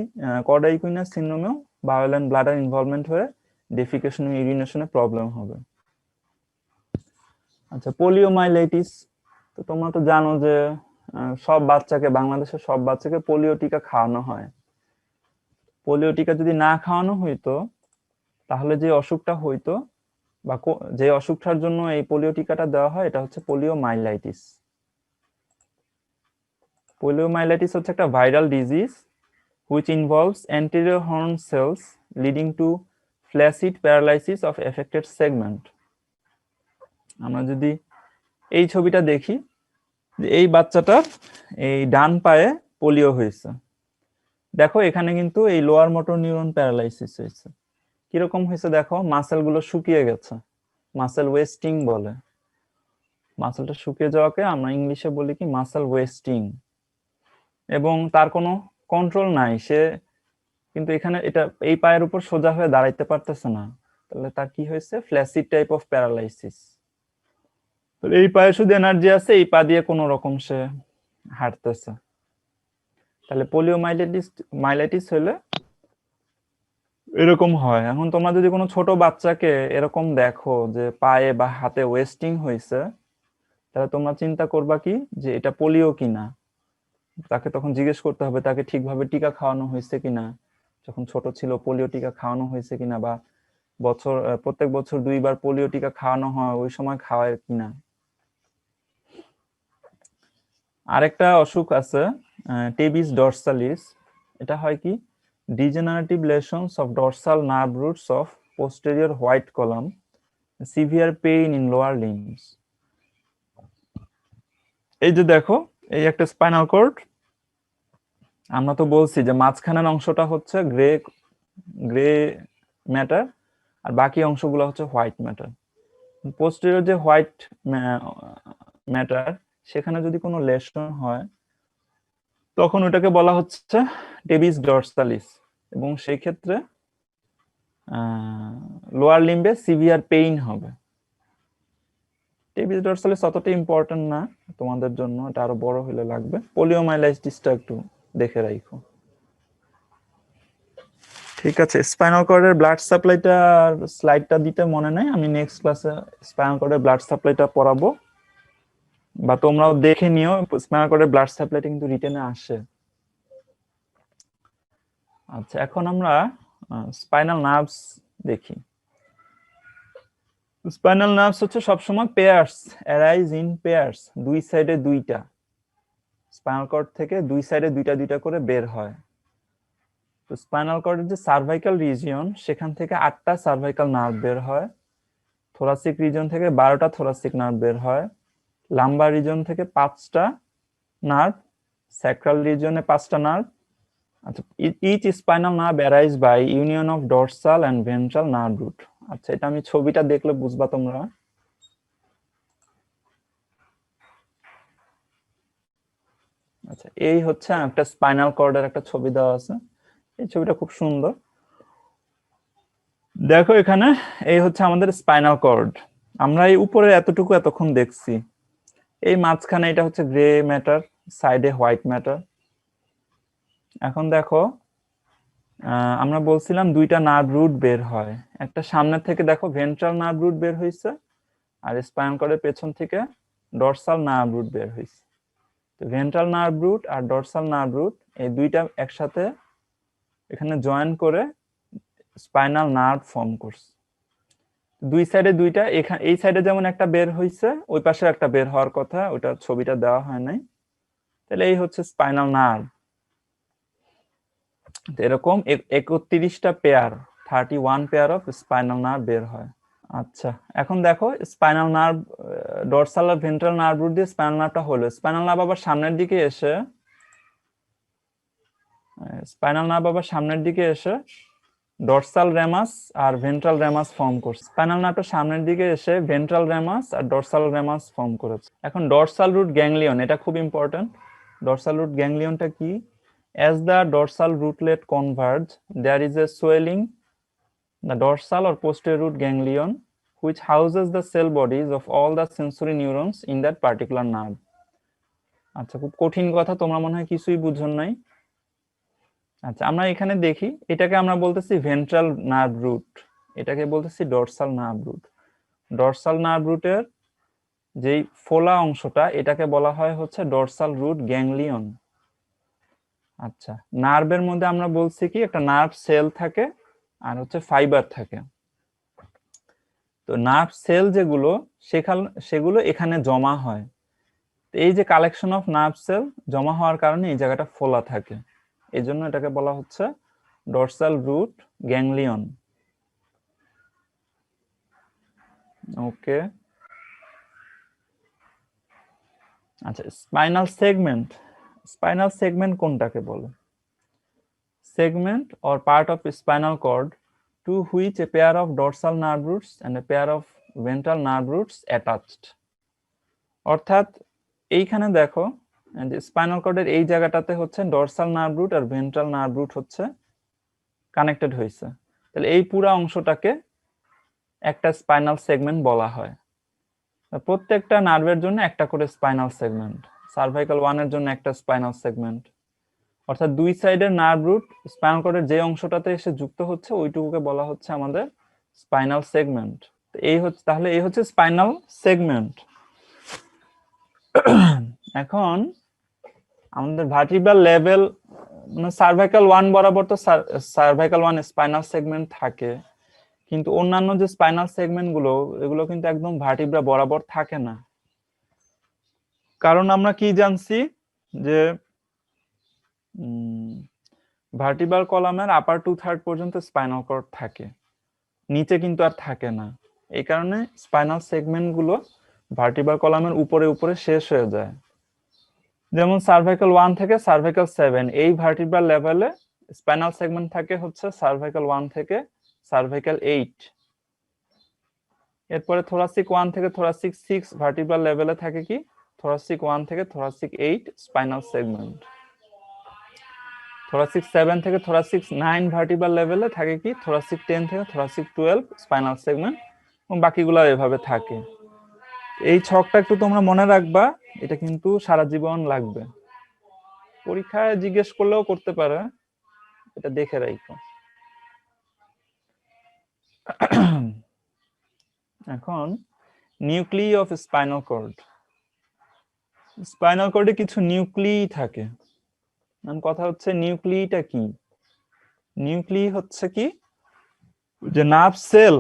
কর্ডা ইকুইনাস সিনড্রোমেও বাওয়েল এন্ড ব্লাডার ইনভলভমেন্ট হয়ে ডেফিকেশন ইউরিনেশনে প্রবলেম হবে। আচ্ছা, পোলিওমাইলাইটিস। তো তোমরা তো জানো যে সব বাচ্চাকে, বাংলাদেশের সব বাচ্চাকে পোলিও টিকা খাওয়ানো হয়। পোলিও টিকা যদি না খাওয়ানো হইতো তাহলে যে অসুখটা হইতো বা যে অসুখটার জন্য এই পোলিও টিকাটা দেওয়া হয় এটা হচ্ছে পোলিওমাইলাইটিস। পোলিওমাইলাইটিস হচ্ছে একটা viral disease which involves anterior horn cells leading to flaccid paralysis of affected segment. আমরা যদি এই ছবিটা দেখি যে এই বাচ্চাটার এই ডান পায়ে পোলিও হয়েছে, দেখো এখানে কিন্তু এই লোয়ার মোটর নিউরন প্যারালাইসিস হয়েছে। কিরকম হয়েছে দেখো, মাসেল গুলো শুকিয়ে গেছে, মাসেল ওয়েস্টিং বলে। মাসেলটা শুকিয়ে যাওয়াকে আমরা ইংলিশে বলি কি মাসেল ওয়েস্টিং। এবং তার কোনো কন্ট্রোল নাই, সে কিন্তু এখানে এটা এই পায়ের উপর সোজা হয়ে দাঁড়াইতে পারতেছে না। তাহলে তার কি হয়েছে, ফ্ল্যাসিড টাইপ অফ প্যারালাইসিস। তাহলে এই পায়ে শুধু এনার্জি আছে, এই পা দিয়ে কোনো রকম সে হাঁটতেছে। তাহলে পোলিওমাইলাইটিস হলে এরকম হয়। এখন তোমরা যদি কোনো ছোট বাচ্চাকে এরকম দেখো যে পায়ে বা হাতে ওয়েস্টিং হয়েছে, তাহলে তোমরা চিন্তা করবা কি যে এটা পোলিও কিনা। তাকে তখন জিজ্ঞেস করতে হবে তাকে ঠিকভাবে টিকা খাওয়ানো হয়েছে কিনা, যখন ছোট ছিল পোলিও টিকা খাওয়ানো হয়েছে কিনা, বা প্রত্যেক বছর 2বার পোলিও টিকা খাওয়ানো হয় ওই সময় খাওয়ায় কিনা। আরেকটা অসুখ আছে টেবিস ডরসালিস। এটা হয় কি, degenerative lessons of dorsal nerve roots of posterior white column, severe pain in lower limbs. এই যে দেখো, এই একটা স্পাইনাল কর্ড। আমরা তো বলছি যে মাঝখানের অংশটা হচ্ছে গ্রে ম্যাটার আর বাকি অংশগুলো হচ্ছে হোয়াইট ম্যাটার। পোস্টেরিয়র যে হোয়াইট ম্যাটার, সেখানে যদি কোনো লেশন হয় তখন ওটাকে বলা হচ্ছে টেবিস ডরসালিস, এবং সেই ক্ষেত্রে লোয়ার লিম্বে সিভিয়ার পেইন হবে। টেবিস ডরসালিস অতটা ইম্পর্টেন্ট না তোমাদের জন্য, এটা আরো বড় হলে লাগবে। পোলিওমাইলাইটিসটা একটু দেখে রাখো। ঠিক আছে, স্পাইনাল কর্ডের ব্লাড সাপ্লাইটা স্লাইডটা দিতে মনে নাই, আমি নেক্সট ক্লাসে স্পাইনাল কর্ডের ব্লাড সাপ্লাইটা পড়াবো, বা তোমরাও দেখে নিও। স্পাইনাল কর্ডের ব্লাড সাপ্লাইটা কিন্তু রিটেনে আসে। আচ্ছা, এখন আমরা স্পাইনাল নার্ভস দেখি। স্পাইনাল নার্ভস হচ্ছে সবসময় পেয়ার্স, অ্যারাইজ ইন পেয়ার্স, দুই সাইডে দুইটা। স্পাইনাল কর্ড থেকে দুই সাইডে দুইটা দুইটা করে বের হয়। তো স্পাইনাল কর্ডের যে সার্ভাইকাল রিজিয়ন, সেখান থেকে 8টা সার্ভাইকাল নার্ভ বের হয়। থোরাসিক রিজন থেকে 12টা থোরাসিক নার্ভ বের হয়। লাম্বার রিজন থেকে 5টা নার্ভ, স্যাক্রাল রিজনে 5টা নার্ভ। আচ্ছা, each spinal nerve arise by union of dorsal and ventral nerve root. আচ্ছা, এটা আমি ছবিটা দেখলে বুঝবা তোমরা। আচ্ছা, এই হচ্ছে একটা স্পাইনাল কর্ডের একটা ছবি দেওয়া আছে, এই ছবিটা খুব সুন্দর। দেখো এখানে এই হচ্ছে আমাদের স্পাইনাল কর্ড। আমরা এই উপরে এতটুকু এতক্ষণ দেখছি, এই মাঝখানে এটা হচ্ছে গ্রে ম্যাটার, সাইডে হোয়াইট ম্যাটার। এখন দেখো আমরা বলছিলাম দুইটা নার্ভ রুট বের হয়, একটা সামনে থেকে দেখো ভেন্ট্রাল নার্ভ রুট বের হয়েছে, আর স্পাইনাল কর্ডের পেছন থেকে ডরসাল নার্ভ রুট বের হয়েছে। তো ভেন্ট্রাল নার্ভ রুট আর ডরসাল নার্ভ রুট এই দুইটা একসাথে এখানে জয়েন করে স্পাইনাল নার্ভ ফর্ম করছে। দুই সাইডে দুইটা, এখানে এই সাইডে যেমন একটা বের হয়েছে, ওই পাশে একটা বের হওয়ার কথা, ওটা ছবিটা দেওয়া হয় নাই। তাহলে এই হচ্ছে স্পাইনাল নার্ভ। এরকম 31টা pair, 31 pair of spinal nerve বের হয়। আচ্ছা, এখন দেখো স্পাইনাল নার্ভ, ডরসাল আর ভেন্ট্রাল নার্ভ রুট দিয়ে স্পাইনাল নার্ভটা হলো। স্পাইনাল নার্ভ আবার সামনের দিকে এসে ডরসাল রেমাস আর ভেন্ট্রাল রেমাস ফর্ম করছে। স্পাইনাল নার্ভটা সামনের দিকে এসে ভেন্ট্রাল রেমাস আর ডরসাল রেমাস ফর্ম করেছে। এখন ডরসাল রুট গ্যাংলিয়ন, এটা খুব ইম্পর্টেন্ট। ডরসাল রুট গ্যাংলিয়নটা কি? As the dorsal rootlet converge, there is a swelling the dorsal or posterior root ganglion which houses the cell bodies of all the sensory neurons in that particular nerve. আচ্ছা, খুব কঠিন কথা, তোমরা মনে হয় কিছুই বুঝুন নাই। আচ্ছা, আমরা এখানে দেখি, এটাকে আমরা বলতেছি ভেন্ট্রাল নার্ভ রুট, এটাকে বলতেছি dorsal nerve root. Dorsal nerve রুটের যেই ফোলা অংশটা, এটাকে বলা হয় হচ্ছে ডরসাল রুট গ্যাংলিয়ন। আচ্ছা, নার্ভের মধ্যে আমরা বলছি কি একটা নার্ভ সেল থাকে আর হচ্ছে ফাইবার থাকে। তো নার্ভ সেল যেগুলো সেগুলো এখানে জমা হয়। এই যে কালেকশন অফ নার্ভ সেল জমা হওয়ার কারণে এই জায়গাটা ফোলা থাকে, এই জন্য এটাকে বলা হচ্ছে ডরসাল রুট গ্যাংলিয়ন। ওকে, আচ্ছা, স্পাইনাল সেগমেন্ট। স্পাইনাল সেগমেন্ট কোনটাকে বলে? Segment or part of spinal cord to which a pair of dorsal nerve roots and a pair of ventral nerve roots attached. অর্থাৎ এইখানে দেখো যে স্পাইনাল কর্ডের এই জায়গাটাতে হচ্ছে ডরসাল নার্ভ রুট আর ভেন্ট্রাল নার্ভ রুট হচ্ছে কানেক্টেড হয়েছে। তাহলে এই পুরো অংশটাকে একটা স্পাইনাল সেগমেন্ট বলা হয়। প্রত্যেকটা নার্ভের জন্য একটা করে স্পাইনাল সেগমেন্ট, সার্ভাইকাল 1 এর জন্য একটা স্পাইনাল সেগমেন্ট। অর্থাৎ দুই সাইডের নার্ভ রুট স্পাইনাল কর্ডের যে অংশটাতে এসে যুক্ত হচ্ছে ওইটুকুকে বলা হচ্ছে আমাদের স্পাইনাল সেগমেন্ট। তাহলে এই হচ্ছে স্পাইনাল সেগমেন্ট। এখন আমাদের ভার্টিব্রাল লেভেল মানে সার্ভাইকাল 1 বরাবর তো সার্ভাইকাল 1 স্পাইনাল সেগমেন্ট থাকে, কিন্তু অন্যান্য যে স্পাইনাল সেগমেন্ট গুলো এগুলো কিন্তু একদম ভার্টিব্রা বরাবর থাকে না। কারণ আমরা কি জানছি যে ভার্টিব্রাল কলামের আপার 2/3 পর্যন্ত স্পাইনাল কর্ড থাকে, নিচে কিন্তু আর থাকে না। এই কারণে স্পাইনাল সেগমেন্ট গুলো ভার্টিব্রাল কলামের উপরে উপরে শেষ হয়ে যায়। যেমন সার্ভাইকাল 1 থেকে সার্ভাইকাল 7 এই ভার্টিব্রাল লেভেলে স্পাইনাল সেগমেন্ট থাকে হচ্ছে সার্ভাইকাল 1 থেকে সার্ভাইকাল 8। এরপরে থোরাসিক 1 থেকে থোরাসিক 6 ভার্টিব্রাল লেভেলে থাকে কি থোরাসিক 1 থেকে থোরাসিক 8 স্পাইনাল সেগমেন্ট। থোরাসিক 7 থেকে থোরাসিক 9 ভার্টিব্রাল লেভেলে থাকে কি থোরাসিক 10 থেকে থোরাসিক 12 স্পাইনাল সেগমেন্ট, এবং বাকিগুলো এভাবে থাকে। এই ছকটা একটু তোমরা মনে রাখবা, এটা কিন্তু সারা জীবন লাগবে, পরীক্ষায় জিজ্ঞেস করলেও করতে পারে, এটা দেখে রাখো। এখন নিউক্লিই অফ স্পাইনাল কর্ড। স্পাইনাল কর্ডে কিছু নিউক্লিই থাকে। কথা হচ্ছে নিউক্লিইটা কি? নিউক্লিই হচ্ছে কি যে নার্ভ সেল,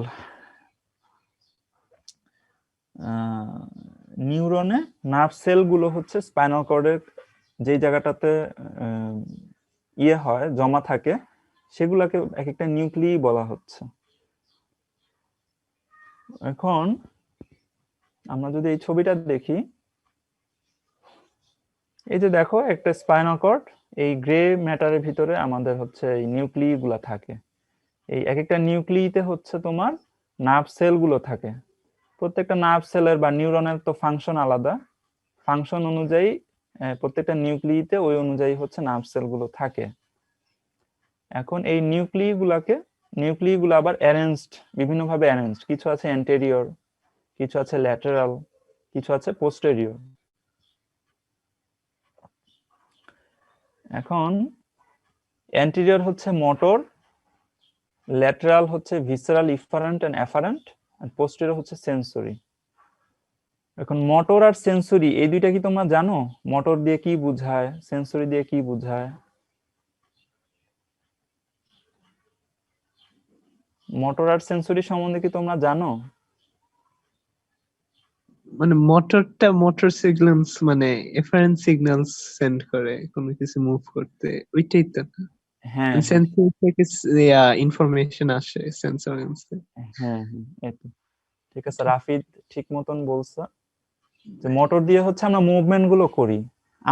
নিউরনে নার্ভ সেল গুলো হচ্ছে স্পাইনাল কর্ডের যে জায়গাটাতে ইয়ে হয় জমা থাকে সেগুলোকে এক একটা নিউক্লিই বলা হচ্ছে। এখন আমরা যদি এই ছবিটা দেখি, এই যে দেখো একটা স্পাইনাল কর্ড, এই গ্রে ম্যাটারের ভিতরে আমাদের হচ্ছে এই নিউক্লিই গুলা থাকে। এই এক একটা নিউক্লিইতে হচ্ছে তোমার নার্ভ সেল গুলো থাকে। প্রত্যেকটা নার্ভ সেলের বা নিউরনের তো ফাংশন আলাদা, ফাংশন অনুযায়ী প্রত্যেকটা নিউক্লিইতে ওই অনুযায়ী হচ্ছে নার্ভ সেল গুলো থাকে। এখন এই নিউক্লিই গুলো আবার অ্যারেঞ্জড, বিভিন্ন ভাবে অ্যারেঞ্জড, কিছু আছে অ্যান্টেরিয়র, কিছু আছে ল্যাটেরাল, কিছু আছে পোস্টেরিয়র। এখন অ্যান্টেরিয়র হচ্ছে মোটর, ল্যাটেরাল হচ্ছে ভিসেরাল, ইফারেন্ট এন্ড অ্যাফারেন্ট, আর পোস্টেরিয়র হচ্ছে সেন্সরি। এখন মোটর আর সেন্সরি এই দুইটা কি তোমরা জানো? মোটর দিয়ে কি বোঝায়, সেন্সরি দিয়ে কি বোঝায়? মোটর আর সেন্সরি সম্বন্ধে কি তোমরা জানো? মানে মোটর সিগন্যালস মানে এফারেন্ট সিগন্যালস সেন্ড করে কোনো কিছু মুভ করতে, ওইটাই তো না? হ্যাঁ হ্যাঁ সেন্সর থেকে ইনফরমেশন আসে সেন্সরেন্সে। হ্যাঁ হ্যাঁ, এই তো। ঠিক আছে, রাফিদ ঠিক মতন বলছে যে মোটর দিয়ে হচ্ছে আমরা মুভমেন্ট গুলো করি,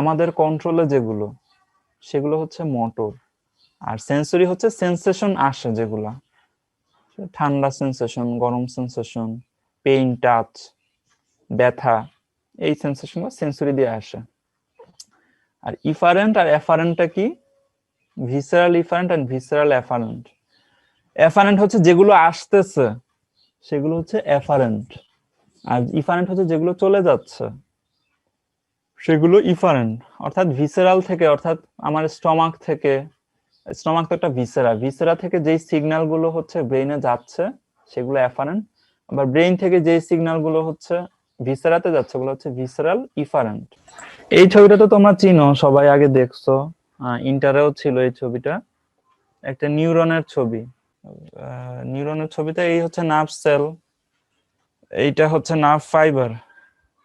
আমাদের কন্ট্রোলে যেগুলো, সেগুলো হচ্ছে মোটর। আর সেন্সরি হচ্ছে সেন্সেশন আসে যেগুলা, ঠান্ডা সেন্সেশন, গরম সেন্সেশন, পেইন, টাচ, ব্যথা, এই সেন্সেশনগুলো সেন্সরি দিয়ে আসে। আর ইফারেন্ট আর অ্যাফারেন্টটা কি? Visceral efferent and visceral afferent. Afferent হচ্ছে যেগুলো আসতেছে সেগুলো হচ্ছে অ্যাফারেন্ট, আর ইফারেন্ট হচ্ছে যেগুলো চলে যাচ্ছে সেগুলো ইফারেন্ট। অর্থাৎ ভিসেরাল থেকে, অর্থাৎ আমার স্টমাক থেকে, স্টমাক তো একটা ভিসেরা, ভিসেরা থেকে যেই সিগন্যাল গুলো হচ্ছে ব্রেইনে যাচ্ছে সেগুলো অ্যাফারেন্ট, আবার ব্রেইন থেকে যেই সিগন্যাল গুলো হচ্ছে ভিসেরাতে যাচ্ছে ওগুলো হচ্ছে ভিসেরাল ইফারেন্ট। এই ছবিটা তো তোমরা চিনো, সবাই আগে দেখছো, ইন্টারেও ছিল এই ছবিটা, একটা নিউরনের ছবি। নিউরনের ছবিতে এই হচ্ছে নার্ভ সেল, এইটা হচ্ছে নার্ভ ফাইবার।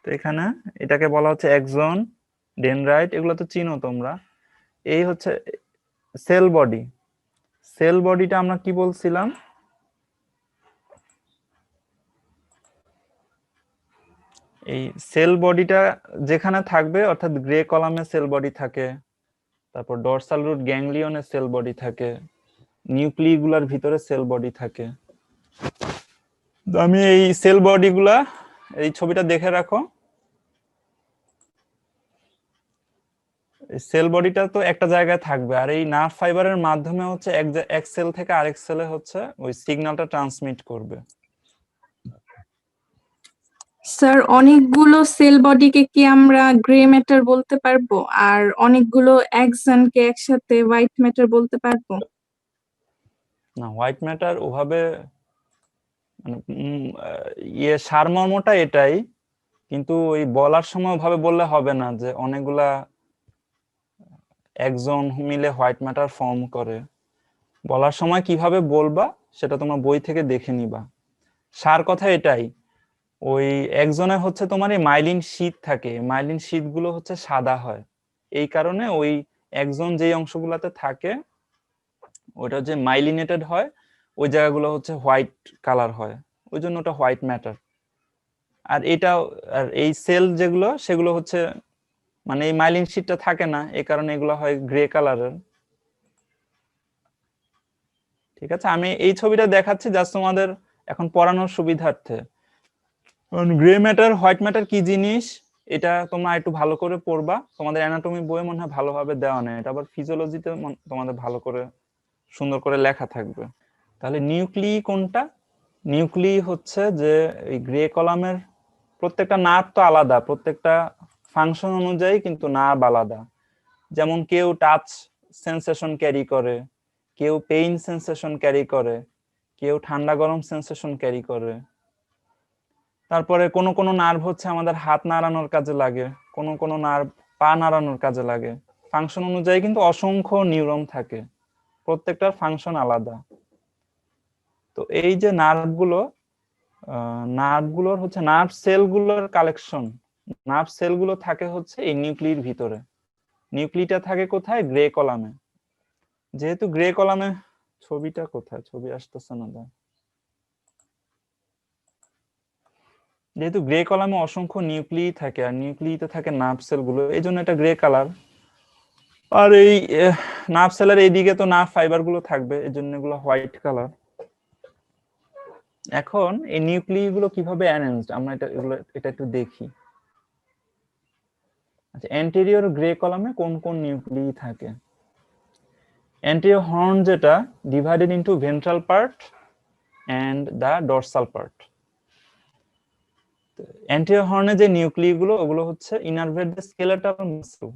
তো এখানে এটাকে বলা হচ্ছে এক্সন, ডেনড্রাইট, এগুলো তো চিনো তোমরা। এই হচ্ছে সেল বডি। সেল বডিটা আমরা কি বলছিলাম? এই সেল বডিটা যেখানে থাকবে, অর্থাৎ গ্রে কলামে সেল বডি থাকে, তারপর ডরসাল রুট গ্যাংলিয়নে সেল বডি থাকে, নিউক্লিগুলার ভিতরে সেল বডি থাকে। তো আমি এই সেল বডিগুলা, এই ছবিটা দেখে রাখো। সেল বডিটা তো একটা জায়গায় থাকবে, আর এই নার্ভ ফাইবারের মাধ্যমে হচ্ছে এক সেল থেকে আরেক সেলে হচ্ছে ওই সিগন্যালটা ট্রান্সমিট করবে। স্যার, অনেকগুলো সেল বডিকে কি আমরা গ্রে ম্যাটার বলতে পারবো, আর অনেকগুলো এক্সনকে একসাথে হোয়াইট ম্যাটার বলতে পারবো? না, হোয়াইট ম্যাটার ওভাবে মানে সারমর্মটা এটাই, কিন্তু ওই বলার সময় ওভাবে বললে হবে না যে অনেকগুলা একজন মিলে হোয়াইট ম্যাটার ফর্ম করে। বলার সময় কিভাবে বলবা সেটা তোমরা বই থেকে দেখে নিবা। সার কথা এটাই, ওই একজনে হচ্ছে তোমার এই মাইলিন শীট থাকে, মাইলিন শীট গুলো হচ্ছে সাদা হয়, এই কারণে ওই একজন যেই অংশগুলোতে থাকে ওটা যে মাইলিনেটেড হয়, ওই জায়গাগুলো হচ্ছে হোয়াইট কালার হয়, ওই জন্য ওটা হোয়াইট ম্যাটার। আর এটা, আর এই সেল যেগুলো সেগুলো হচ্ছে মানে এই মাইলিন শীটটা থাকে না, এই কারণে এগুলো হয় গ্রে কালারের। ঠিক আছে, আমি এই ছবিটা দেখাচ্ছি জাস্ট তোমাদের এখন পড়ানোর সুবিধার্থে। গ্রে ম্যাটার, হোয়াইট ম্যাটার কি জিনিস এটা তোমরা একটু ভালো করে পড়বা, তোমাদের অ্যানাটমি বইয়ে মনে হয় ভালোভাবে দেওয়া নেই, এটা আবার ফিজিওলজিতে তোমাদের ভালো করে সুন্দর করে লেখা থাকবে। তাহলে নিউক্লি কোনটা? নিউক্লি হচ্ছে যে এই গ্রে কলামের প্রত্যেকটা নার্ভ তো আলাদা, প্রত্যেকটা ফাংশন অনুযায়ী কিন্তু নার্ভ আলাদা। যেমন কেউ টাচ সেন্সেশন ক্যারি করে, কেউ পেইন সেন্সেশন ক্যারি করে, কেউ ঠান্ডা গরম সেন্সেশন ক্যারি করে। তারপরে কোন কোন নার্ভ হচ্ছে আমাদের হাত নাড়ানোর কাজে লাগে, কোন কোন নার্ভ পা নাড়ানোর কাজে লাগে। ফাংশন অনুযায়ী কিন্তু অসংখ্য নিউরন থাকে, প্রত্যেকটার ফাংশন আলাদা। তো এই যে নার্ভগুলোর হচ্ছে নার্ভ সেলগুলোর কালেকশন, নার্ভ সেলগুলো থাকে হচ্ছে এই নিউক্লির ভিতরে। নিউক্লিটা থাকে কোথায়? গ্রে কলামে। যেহেতু গ্রে কলামে, ছবিটা কোথায়, ছবি আসতেছে না, যেহেতু গ্রে কলামে অসংখ্য নিউক্লি থাকে আর নিউক্লিতে থাকে নার্ভ সেলগুলো, এই জন্য এটা গ্রে কালার। আর এই নার্ভ সেলের এইদিকে তো নার্ভ ফাইবার গুলো থাকবে, এই জন্য এগুলো হোয়াইট কালার। এখন এই নিউক্লি গুলো কিভাবে অ্যারেঞ্জড আমরা এটা একটু দেখি। আচ্ছা, অ্যান্টেরিয়র গ্রে কলামে কোন কোন নিউক্লি থাকে? অ্যান্টেরিয়র হর্ন যেটা divided into ventral part and the dorsal part. Anterior হর্নে যে নিউক্লি গুলো ওগুলো হচ্ছে innervate the skeletal muscle,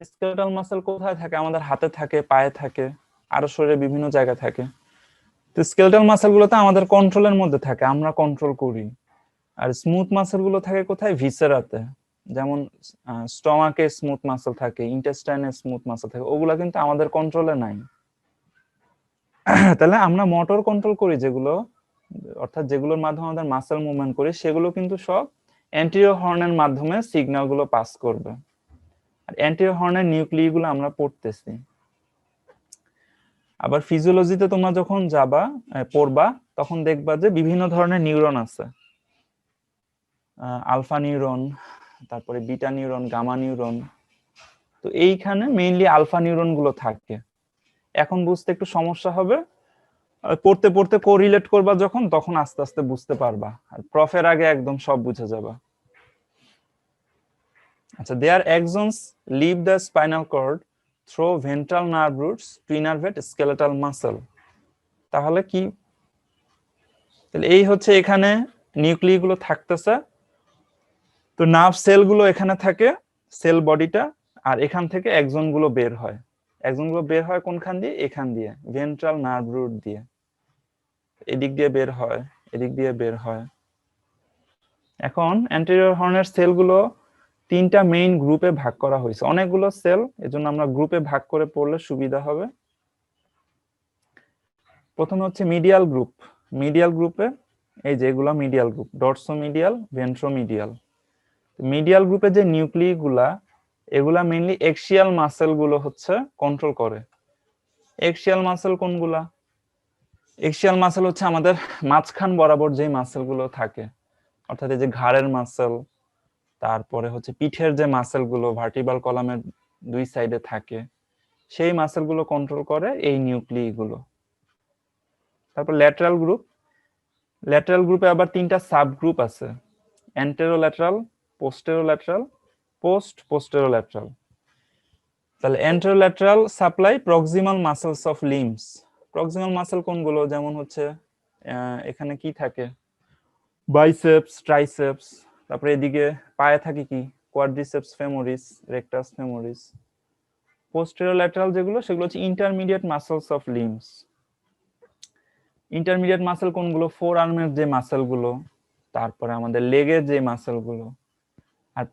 skeletal muscle কোথায় থাকে? আমাদের হাতে থাকে, পায়ে থাকে, আরো শরীরের বিভিন্ন জায়গায় থাকে। তো স্কেলেটাল মাসল গুলোতে আমাদের কন্ট্রোলের মধ্যে থাকে, আমরা কন্ট্রোল করি। আর স্মুথ মাসল গুলো থাকে কোথায়? ভিসেরাতে। যেমন স্টমাকে স্মুথ মাসল থাকে, ইন্টেস্টাইনে স্মুথ মাসল থাকে, ওগুলা কিন্তু আমাদের কন্ট্রোলে নাই। তাহলে আমরা মোটর কন্ট্রোল করি যেগুলো, অর্থাৎ যেগুলোর মাধ্যমে আমাদের মাসল মুভমেন্ট করি, সেগুলো কিন্তু সব অ্যান্টেরিয়র হর্নের মাধ্যমে সিগন্যাল গুলো পাস করবে। আর অ্যান্টেরিয়র হর্নের নিউক্লিয়াস গুলো আমরা পড়তেছি। আবার ফিজিওলজিতে তোমরা যখন যাবা পড়বা, তখন দেখবা যে বিভিন্ন ধরনের নিউরন আছে, আলফা নিউরন, তারপরে বিটা নিউরন, গামা নিউরন। তো এইখানে মেইনলি আলফা নিউরন গুলো থাকে। এখন বুঝতে একটু সমস্যা হবে, পড়তে পড়তে কোরিলেট করবা যখন, তখন আস্তে আস্তে বুঝতে পারবা। আর প্রফের আগে একদম সব বুঝে যাবা। আচ্ছা, দেয়ার axons leave the spinal cord through ventral nerve roots to innervate skeletal muscle. তাহলে কি? তাহলে এই হচ্ছে এখানে নিউক্লিয়াস গুলো থাকতেছে। তো নার্ভ সেল গুলো এখানে থাকে, সেল বডিটা, আর এখান থেকে axon গুলো বের হয়। axon গুলো বের হয় কোনখান দিয়ে? এখান দিয়ে, ভেন্ট্রাল নার্ভ রুট দিয়ে। এদিক দিয়ে বের হয়, এদিক দিয়ে বের হয়। এখন অ্যান্টেরিয়র হর্নের সেলগুলো তিনটা মেইন গ্রুপে ভাগ করা হয়েছে, অনেকগুলো সেল, এজন্য আমরা গ্রুপে ভাগ করে পড়লে সুবিধা হবে। প্রথমে হচ্ছে মিডিয়াল গ্রুপ। মিডিয়াল গ্রুপে এই যে এগুলা মিডিয়াল গ্রুপ, ডরসোমিডিয়াল, ভেন্ট্রোমিডিয়াল। মিডিয়াল গ্রুপে যে নিউক্লিয়াস গুলা, এগুলা মেইনলি এক্সিয়াল মাসেল গুলো হচ্ছে কন্ট্রোল করে। এক্সিয়াল মাসেল কোনগুলা? এক্সিয়াল মাসেল হচ্ছে আমাদের মাঝখান বরাবর যে মাসেল গুলো থাকে, অর্থাৎ এই যে ঘাড়ের মাসেল, তারপরে হচ্ছে পিঠের যে মাসেল গুলো ভার্টিব্রাল কলামের দুই সাইডে থাকে, সেই মাসেল গুলো কন্ট্রোল করে এই নিউক্লিয়াস গুলো। তারপর ল্যাটারাল গ্রুপ। ল্যাটারাল গ্রুপে আবার তিনটা সাব গ্রুপ আছে, অ্যান্টেরোল্যাটারাল, পোস্টেরোল্যাটারাল, পোস্টেরোল্যাটারাল। তাহলে anterolateral supply proximal muscles of limbs. Proximal muscle কোনগুলো? যেমন হচ্ছে এখানে কি থাকে? Biceps, triceps. তারপরে এদিকে পায়ে থাকে কি? Quadriceps femoris, rectus femoris. Posterolateral যেগুলো, সেগুলো হচ্ছে intermediate muscles of limbs. Intermediate muscle কোনগুলো? ফোর আর্মের যে মাসেল গুলো, তারপরে আমাদের লেগের যে মাসেল গুলো। আর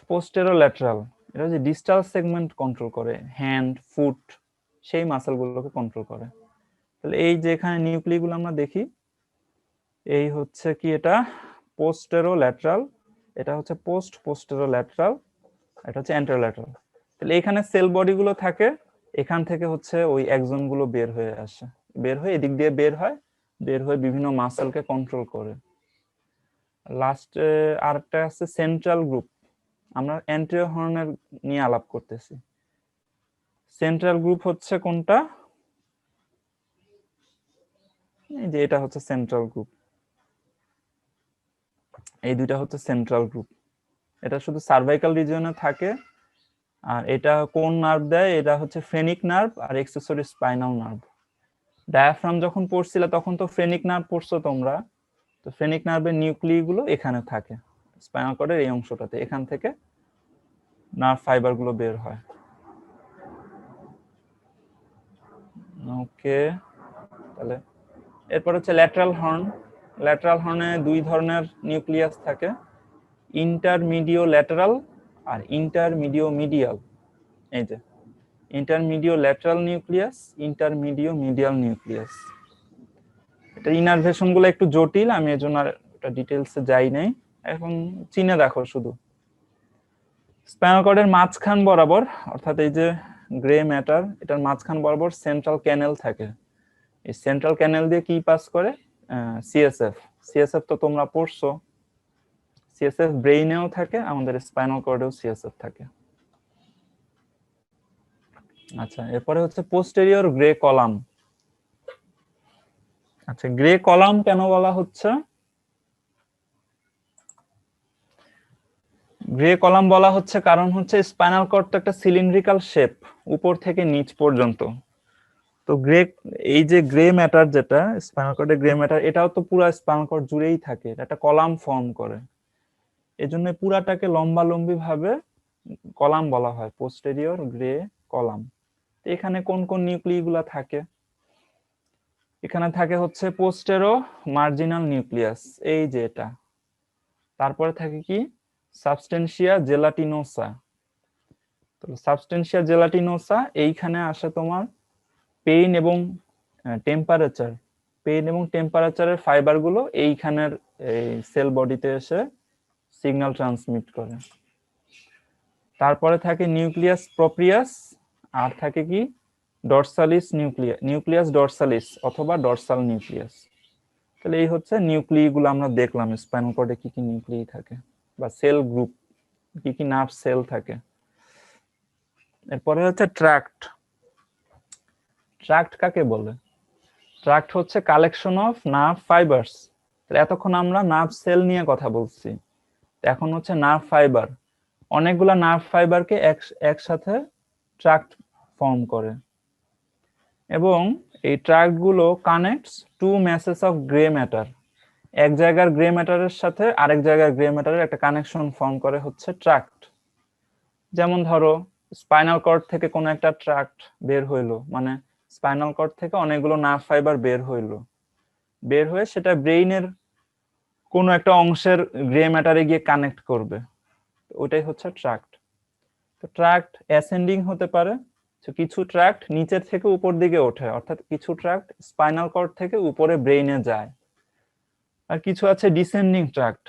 পোস্টেরোল্যাটারাল, এটা হচ্ছে ডিস্টাল সেগমেন্ট কন্ট্রোল করে, হ্যান্ড, ফুট, সেই মাসেল গুলোকে কন্ট্রোল করে। তাহলে এই যে এখানে নিউক্লিয়াস গুলো আমরা দেখি, এই হচ্ছে কি? এটা পোস্টেরোল্যাটারাল, এটা হচ্ছে পোস্টেরোল্যাটারাল, এটা হচ্ছে অ্যান্টেরোল্যাটারাল। তাহলে এখানে সেল বডি গুলো থাকে, এখান থেকে হচ্ছে ওই axon গুলো বের হয়ে আসে, বের হয়ে এদিক দিয়ে বের হয়, বের হয়ে বিভিন্ন মাসেলকে কন্ট্রোল করে। লাস্টে আরেকটা আছে সেন্ট্রাল গ্রুপ। আমরা অ্যান্টেরিয়র হর্নের নিয়ে আলাপ করতেছি। সেন্ট্রাল গ্রুপ হচ্ছে কোনটা? এই যে এটা হচ্ছে সেন্ট্রাল গ্রুপ, এই দুইটা হচ্ছে সেন্ট্রাল গ্রুপ। এটা শুধু সার্ভাইকাল রিজিয়নে থাকে। আর এটা কোন নার্ভ দেয়? এটা হচ্ছে ফ্রেনিক নার্ভ আর এক্সেসরি স্পাইনাল নার্ভ। ডায়াফ্রাম যখন পড়ছিল তখন তো ফ্রেনিক নার্ভ পড়ছো তোমরা, তো ফ্রেনিক নার্ভের নিউক্লিয়াস গুলো এখানে থাকে, স্পাইনাল কর্ডের এই অংশটাতে, এখান থেকে নার্ভ ফাইবার গুলো বের হয়। ওকে, তাহলে এরপর হচ্ছে ল্যাটারাল হর্ন। ল্যাটারাল হর্নে দুই ধরনের নিউক্লিয়াস থাকে, ইন্টারমিডিও ল্যাটারাল আর ইন্টারমিডিও মিডিয়াল। এই যে ইন্টারমিডিও ল্যাটারাল নিউক্লিয়াস, ইন্টারমিডিও মিডিয়াল নিউক্লিয়াস। এটা ইনারভেশন গুলো একটু জটিল, আমি এজন্য আর এটা ডিটেইলসে যাই নাই। এখন চিনে রাখো শুধু। স্পাইনাল কর্ডের মাঝখান বরাবর, অর্থাৎ এই যে গ্রে ম্যাটার, এটার মাঝখান বরাবর সেন্ট্রাল ক্যানেল থাকে। এই সেন্ট্রাল ক্যানেল দিয়ে কি পাস করে? সিএসএফ। সিএসএফ তো তোমরা পড়ছো, সিএসএফ ব্রেইনেও থাকে, আমাদের স্পাইনাল কর্ডেও সিএসএফ থাকে। আচ্ছা, এরপরে হচ্ছে পোস্টেরিয়র গ্রে কলাম। আচ্ছা, গ্রে কলাম কেন বলা হচ্ছে? গ্রে কলাম বলা হচ্ছে কারণ হচ্ছে স্পাইনাল কর্ড তো একটা সিলিন্ড্রিক্যাল শেপ, উপর থেকে নিচ পর্যন্ত। তো গ্রে, এই যে গ্রে ম্যাটার যেটা স্পাইনাল কর্ডের গ্রে ম্যাটার, এটাও তো পুরো স্পাইনাল কর্ড জুড়েই থাকে, এটা একটা কলাম ফর্ম করে। এজন্য পুরাটাকে লম্বালম্বি ভাবে কলাম বলা হয়, পোস্টেরিয়র গ্রে কলাম। এখানে কোন কোন নিউক্লিয়াসগুলো থাকে? এখানে থাকে হচ্ছে পোস্টেরো মার্জিনাল নিউক্লিয়াস, এই যে এটা। তারপরে থাকে কি সাবস্টেন্সিয়া জেলাটিনোসা। তো সাবস্টেন্সিয়া জেলাটিনোসা এইখানে আসে তোমার পেইন এবং টেম্পারেচার, টেম্পারেচারের ফাইবার গুলো এইখানের এই সেল বডিতে এসে সিগন্যাল ট্রান্সমিট করে। তারপরে থাকে নিউক্লিয়াস প্রোপ্রিয়াস, আর থাকে কি ডরসালিস নিউক্লিয়াস ডরসালিস অথবা ডরসাল নিউক্লিয়াস। তাহলে এই হচ্ছে নিউক্লিয়াস গুলো আমরা দেখলাম স্পাইনাল কর্ডে কি কি নিউক্লিয়াস থাকে বা সেল গ্রুপ, কি কি নার্ভ সেল থাকে। এরপরে হচ্ছে ট্র্যাক্ট। ট্র্যাক্ট কাকে বলে? ট্র্যাক্ট হচ্ছে কালেকশন অফ নার্ভ ফাইবারস। এতক্ষণ আমরা নার্ভ সেল নিয়ে কথা বলছি, এখন হচ্ছে নার্ভ ফাইবার। অনেকগুলা নার্ভ ফাইবারকে একসাথে ট্র্যাক্ট ফর্ম করে, এবং এই ট্র্যাক্ট গুলো connects two masses of grey matter. এক জায়গার গ্রে ম্যাটারের সাথে আরেক জায়গার গ্রে ম্যাটারের একটা কানেকশন ফর্ম করে হচ্ছে ট্র্যাক্ট। যেমন ধরো স্পাইনাল কর্ড থেকে কোনো একটা ট্র্যাক্ট বের হইলো, মানে স্পাইনাল কর্ড থেকে অনেকগুলো নার্ভ ফাইবার বের হইলো, বের হয়ে সেটা ব্রেইনের কোনো একটা অংশের গ্রে ম্যাটারে গিয়ে কানেক্ট করবে, ওটাই হচ্ছে ট্র্যাক্ট। তো ট্র্যাক্ট অ্যাসেন্ডিং হতে পারে, কিছু ট্র্যাক্ট নিচের থেকে উপর দিকে ওঠে, অর্থাৎ কিছু ট্র্যাক্ট স্পাইনাল কর্ড থেকে উপরে ব্রেইনে যায়। আর কিছু আছে ডিসেন্ডিং ট্র্যাক্ট,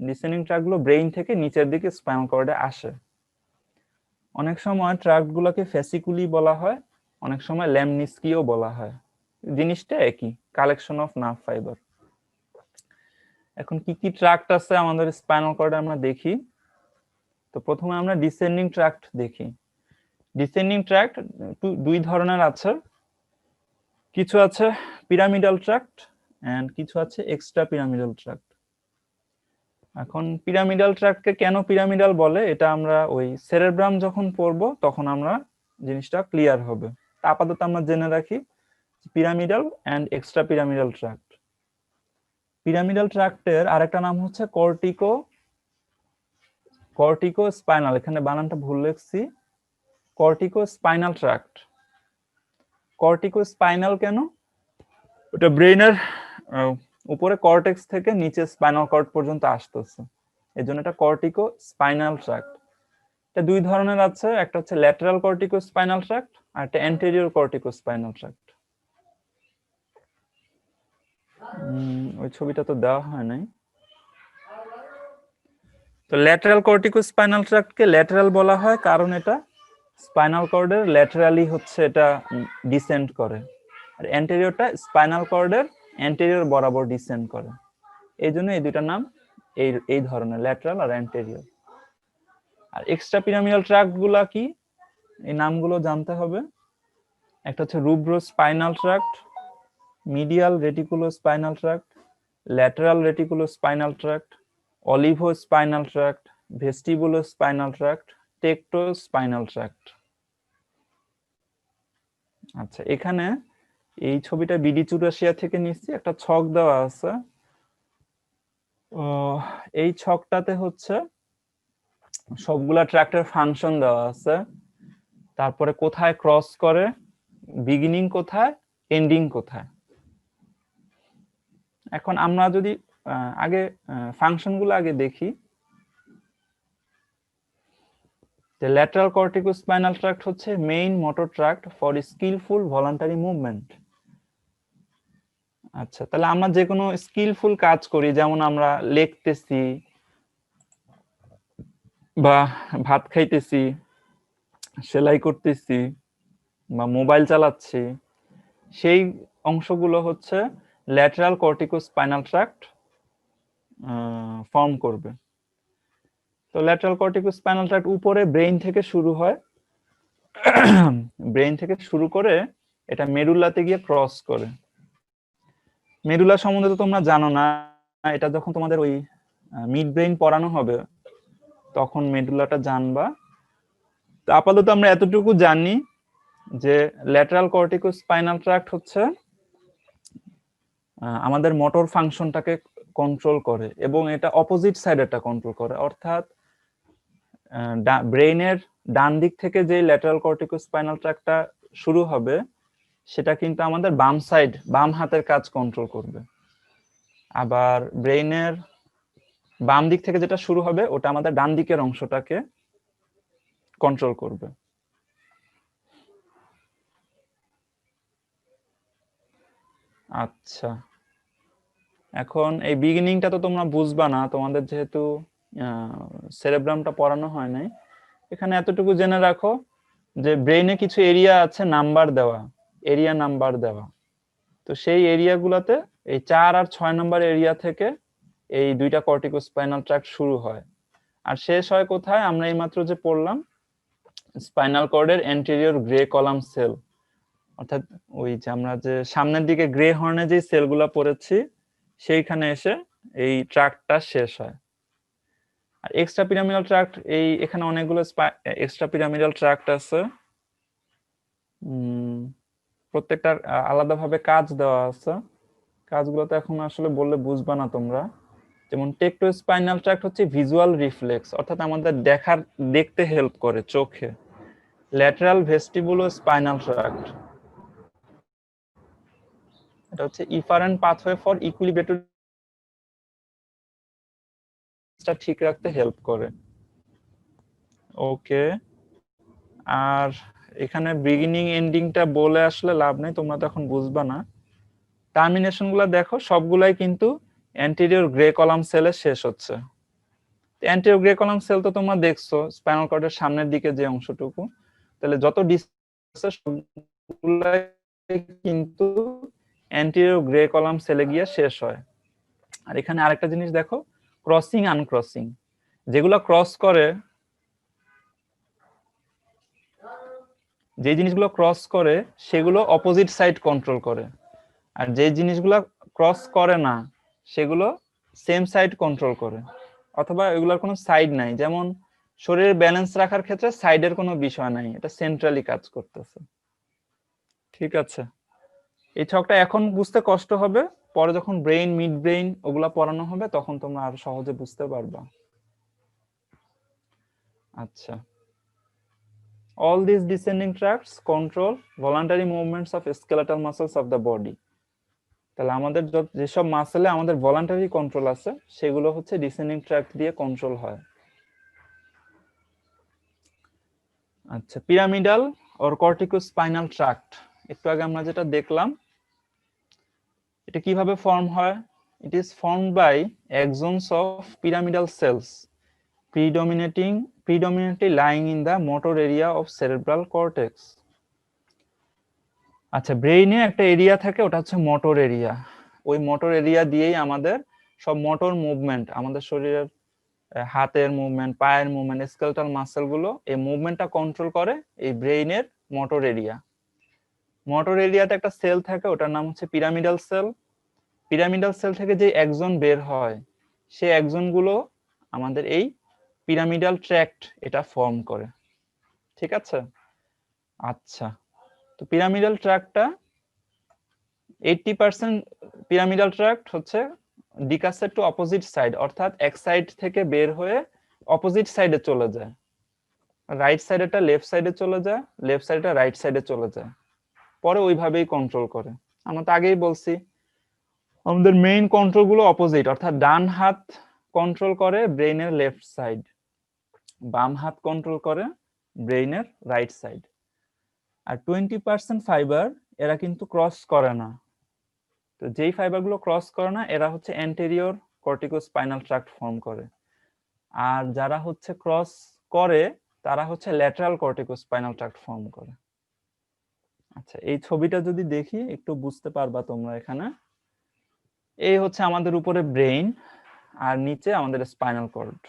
ডিসেন্ডিং ট্র্যাক্ট গুলো ব্রেইন থেকে নিচের দিকে স্পাইনাল কর্ডে আসে। অনেক সময় ট্র্যাক্ট গুলোকে ফেসিকুলি বলা হয়, অনেক সময় ল্যামনিস্কিও বলা হয়, জিনিসটা একই, কালেকশন অফ নার্ভ ফাইবার। এখন কি কি ট্র্যাক্ট আছে আমাদের স্পাইনাল কর্ডে আমরা দেখি। তো প্রথমে আমরা ডিসেন্ডিং ট্র্যাক্ট দেখি। ডিসেন্ডিং ট্র্যাক্ট দুই ধরনের আছে, কিছু আছে পিরামিডাল ট্র্যাক্ট এন্ড কিছু আছে এক্সট্রা পিরামিডাল ট্র্যাক্ট। এখন পিরামিডাল ট্র্যাক্টকে কেন পিরামিডাল বলে এটা আমরা ওই সেরেব্রাম যখন পড়বো তখন আমরা জিনিসটা ক্লিয়ার হবে। আপাতত আমরা জেনে রাখি pyramidal and extrapyramidal tract. Pyramidal ট্র্যাক্টের আরেকটা নাম হচ্ছে কর্টিকো স্পাইনাল, এখানে বানানটা ভুল লিখছি, corticospinal tract. Corticospinal কেন? ওটা ব্রেইনের উপরে কর্টেক্স থেকে নিচে স্পাইনাল কর্ড পর্যন্ত আসতেছে, এই জন্য এটা কর্টিকো স্পাইনাল ট্র্যাক্ট। এটা দুই ধরনের আছে, একটা হচ্ছে ল্যাটারাল কর্টিকো স্পাইনাল ট্র্যাক্ট আর একটা অ্যান্টেরিয়র কর্টিকো স্পাইনাল ট্র্যাক্ট। ওই ছবিটা তো দেওয়া হয় নাই। তো ল্যাটারাল কর্টিকো স্পাইনাল ট্র্যাক্টকে ল্যাটারাল বলা হয় কারণ এটা স্পাইনাল কর্ডের ল্যাটারালি হচ্ছে এটা ডিসেন্ড করে, আর অ্যান্টেরিয়রটা স্পাইনাল কর্ডের অ্যান্টেরিয়র বরাবর ডিসেন্ড করে, এই জন্য এই দুইটার নাম এই ধরনের, ল্যাটারাল আর অ্যান্টেরিয়র। আর এক্সট্রা পিরামিডাল ট্র্যাক্ট গুলা কি, এই নামগুলো জানতে হবে। একটা হচ্ছে rubrospinal tract, medial reticulospinal tract, lateral reticulospinal tract, olivospinal tract, vestibulospinal tract, tectospinal tract. আচ্ছা, এখানে এই ছবিটা বিডি চুরাশিয়া থেকে নিচ্ছি, একটা ছক দেওয়া আছে। এই ছকটাতে হচ্ছে সবগুলা ট্র্যাক্টের ফাংশন দেওয়া আছে, তারপরে কোথায় ক্রস করে, বিগিনিং কোথায়, এন্ডিং কোথায়। এখন আমরা যদি আগে ফাংশন গুলো আগে দেখি। The lateral corticospinal tract হচ্ছে main motor tract for skillful voluntary movement. আচ্ছা, তাহলে আমরা যে কোনো স্কিলফুল কাজ করি, যেমন আমরা লিখতেছি বা ভাত খাইতেছি, সেলাই করতেছি বা মোবাইল চালাচ্ছি, সেই অংশগুলো হচ্ছে ল্যাটারাল কর্টিকোস্পাইনাল ট্র্যাক্ট ফর্ম করবে। তো ল্যাটারাল কর্টিকোস্পাইনাল ট্র্যাক্ট উপরে ব্রেইন থেকে শুরু হয়, ব্রেইন থেকে শুরু করে এটা মেরুলাতে গিয়ে ক্রস করে। মেরুলা সম্বন্ধে তো তোমরা জানো না, এটা যখন তোমাদের ওই মিড ব্রেইন পড়ানো হবে তখন মেডুলাটা জানবা। তো আপাতত আমরা এতটুকু জানি যে ল্যাটারাল কর্টিকোস্পাইনাল ট্র্যাক্ট হচ্ছে আমাদের মোটর ফাংশনটাকে কন্ট্রোল করে, এবং এটা অপোজিট সাইডেরটা কন্ট্রোল করে, অর্থাৎ ব্রেইনের ডান দিক থেকে যে ল্যাটারাল কর্টিকোস্পাইনাল ট্র্যাক্টটা শুরু হবে সেটা কিন্তু আমাদের বাম সাইড, বাম হাতের কাজ কন্ট্রোল করবে। আবার ব্রেইনের বাম দিক থেকে যেটা শুরু হবে ওটা আমাদের ডান দিকের অংশটাকে কন্ট্রোল করবে। আচ্ছা, এখন এই বিগিনিংটা তো তোমরা বুঝবা না, তোমাদের যেহেতু সেরেব্রামটা পড়ানো হয় নাই। এখানে এতটুকু জেনে রাখো যে ব্রেইনে কিছু এরিয়া আছে নাম্বার দেওয়া, এরিয়া নাম্বার দেওয়া। তো সেই এরিয়াগুলোতে এই 4 আর 6 নম্বর এরিয়া থেকে এই দুইটা কর্টিকোস্পাইনাল ট্র্যাক্ট শুরু হয়। আর শেষ হয় কোথায়? আমরা এইমাত্র যে পড়লাম স্পাইনাল কর্ডের অ্যান্টেরিয়র গ্রে কলাম সেল, অর্থাৎ ওই যে আমরা যে সামনের দিকে গ্রে হর্নে যে সেলগুলো পড়েছি সেইখানে এসে এই ট্র্যাক্টটা শেষ হয়। আর এক্সট্রা পিরামিডাল ট্র্যাক্ট, এই এখানে অনেকগুলো এক্সট্রা পিরামিডাল ট্র্যাক্ট আছে, প্রত্যেকটার আলাদাভাবে কাজ দেওয়া আছে। কাজগুলো তো এখন আসলে বললে বুঝবা না তোমরা। যেমন টেকটোস্পাইনাল ট্র্যাক্ট হচ্ছে ভিজুয়াল রিফ্লেক্স, অর্থাৎ আমাদের দেখতে হেল্প করে চোখে। ল্যাটারাল ভেস্টিবুলো স্পাইনাল ট্র্যাক্ট, এটা হচ্ছে ইফারেন্ট পাথওয়ে ফর ইকুইলিব্রিয়ামটা ঠিক রাখতে হেল্প করে। ওকে, আর এখানে বিগিনিং এন্ডিংটা বলে আসলে লাভ নেই, তোমরা তো এখন বুঝবা না। টার্মিনেশন গুলা দেখো, সবগুলাই কিন্তু অ্যান্টেরিয়র গ্রে কলাম সেলে শেষ হচ্ছে। অ্যান্টেরিয়র গ্রে কলাম সেল তো তোমরা দেখছো স্পাইনাল কর্ডের সামনের দিকে যে অংশটুকু, তাহলে যত সবগুলাই কিন্তু অ্যান্টেরিয়র গ্রে কলাম সেলে গিয়ে শেষ হয়। আর এখানে আরেকটা জিনিস দেখো, ক্রসিং আনক্রসিং, যেগুলো ক্রস করে, যে জিনিসগুলো ক্রস করে সেগুলো অপোজিট সাইড কন্ট্রোল করে, আর যে জিনিসগুলো ক্রস করে না সেগুলো সেম সাইড কন্ট্রোল করে, অথবা এগুলোর কোনো সাইড নাই। যেমন শরীরের ব্যালেন্স রাখার ক্ষেত্রে সাইডের কোনো বিষয় নাই, এটা সেন্ট্রালি কাজ করতেছে। ঠিক আছে, এই ছকটা এখন বুঝতে কষ্ট হবে, পরে যখন ব্রেইন, মিড ব্রেইন ওগুলা পড়ানো হবে তখন তোমরা আরো সহজে বুঝতে পারবা। আচ্ছা, all these descending tracts control voluntary movements of skeletal muscles of the body. তাহলে আমাদের যেসব মাসেলে আমাদের ভলান্টারি কন্ট্রোল আছে সেগুলো হচ্ছে ডিসেন্ডিং ট্র্যাক্ট দিয়ে কন্ট্রোল হয়। আচ্ছা, পিরামিডাল অর কর্টিকোস্পাইনাল ট্র্যাক্ট, একটু আগে আমরা যেটা দেখলাম, এটা কিভাবে ফর্ম হয়? It is formed by axons of pyramidal cells predominantly lying in the motor area of cerebral cortex. আচ্ছা, ব্রেইনে একটা এরিয়া থাকে, ওটা হচ্ছে মোটর এরিয়া। ওই মোটর এরিয়া দিয়েই আমাদের সব মোটর মুভমেন্ট, আমাদের শরীরের হাতের মুভমেন্ট, পায়ের মুভমেন্ট, স্কেলেটাল মাসেল গুলো, এই মুভমেন্টটা কন্ট্রোল করে এই ব্রেইনের মোটর এরিয়া। মোটর এরিয়াতে একটা সেল থাকে, ওটার নাম হচ্ছে পিরামিডাল সেল। পিরামিডাল সেল থেকে যে একজন বের হয়, সেই একজন গুলো আমাদের এই পিরামিডাল ট্র্যাক্ট এটা ফর্ম করে। ঠিক আছে? আচ্ছা, তো পিরামিডাল ট্র্যাক্টটা 80% পিরামিডাল ট্র্যাক্ট হচ্ছে ডিকাসেড টু অপোজিট সাইড, অর্থাৎ এক সাইড থেকে বের হয়ে অপোজিট সাইডে চলে যায়। রাইট সাইডেটা লেফট সাইডে চলে যায়, লেফট সাইডটা রাইট সাইডে চলে যায়, পরে ওইভাবেই কন্ট্রোল করে। আমরা তো আগেই বলছি আমাদের মেইন কন্ট্রোল গুলো অপোজিট, অর্থাৎ ডান হাত কন্ট্রোল করে ব্রেইনের লেফট সাইড, বাম হাত কন্ট্রোল করে ব্রেইনের রাইট সাইড। আর 20% ফাইবার এরা কিন্তু ক্রস করে না। তো যেই ফাইবারগুলো ক্রস করে না এরা হচ্ছে অ্যান্টেরিয়র কর্টিকোস্পাইনাল ট্র্যাক্ট ফর্ম করে, আর যারা হচ্ছে ক্রস করে তারা হচ্ছে ল্যাটারাল কর্টিকোস্পাইনাল ট্র্যাক্ট ফর্ম করে। আচ্ছা, এই ছবিটা যদি দেখি একটু বুঝতে পারবা তোমরা। এখানে এই হচ্ছে আমাদের উপরে ব্রেইন আর নিচে আমাদের স্পাইনাল কর্ড।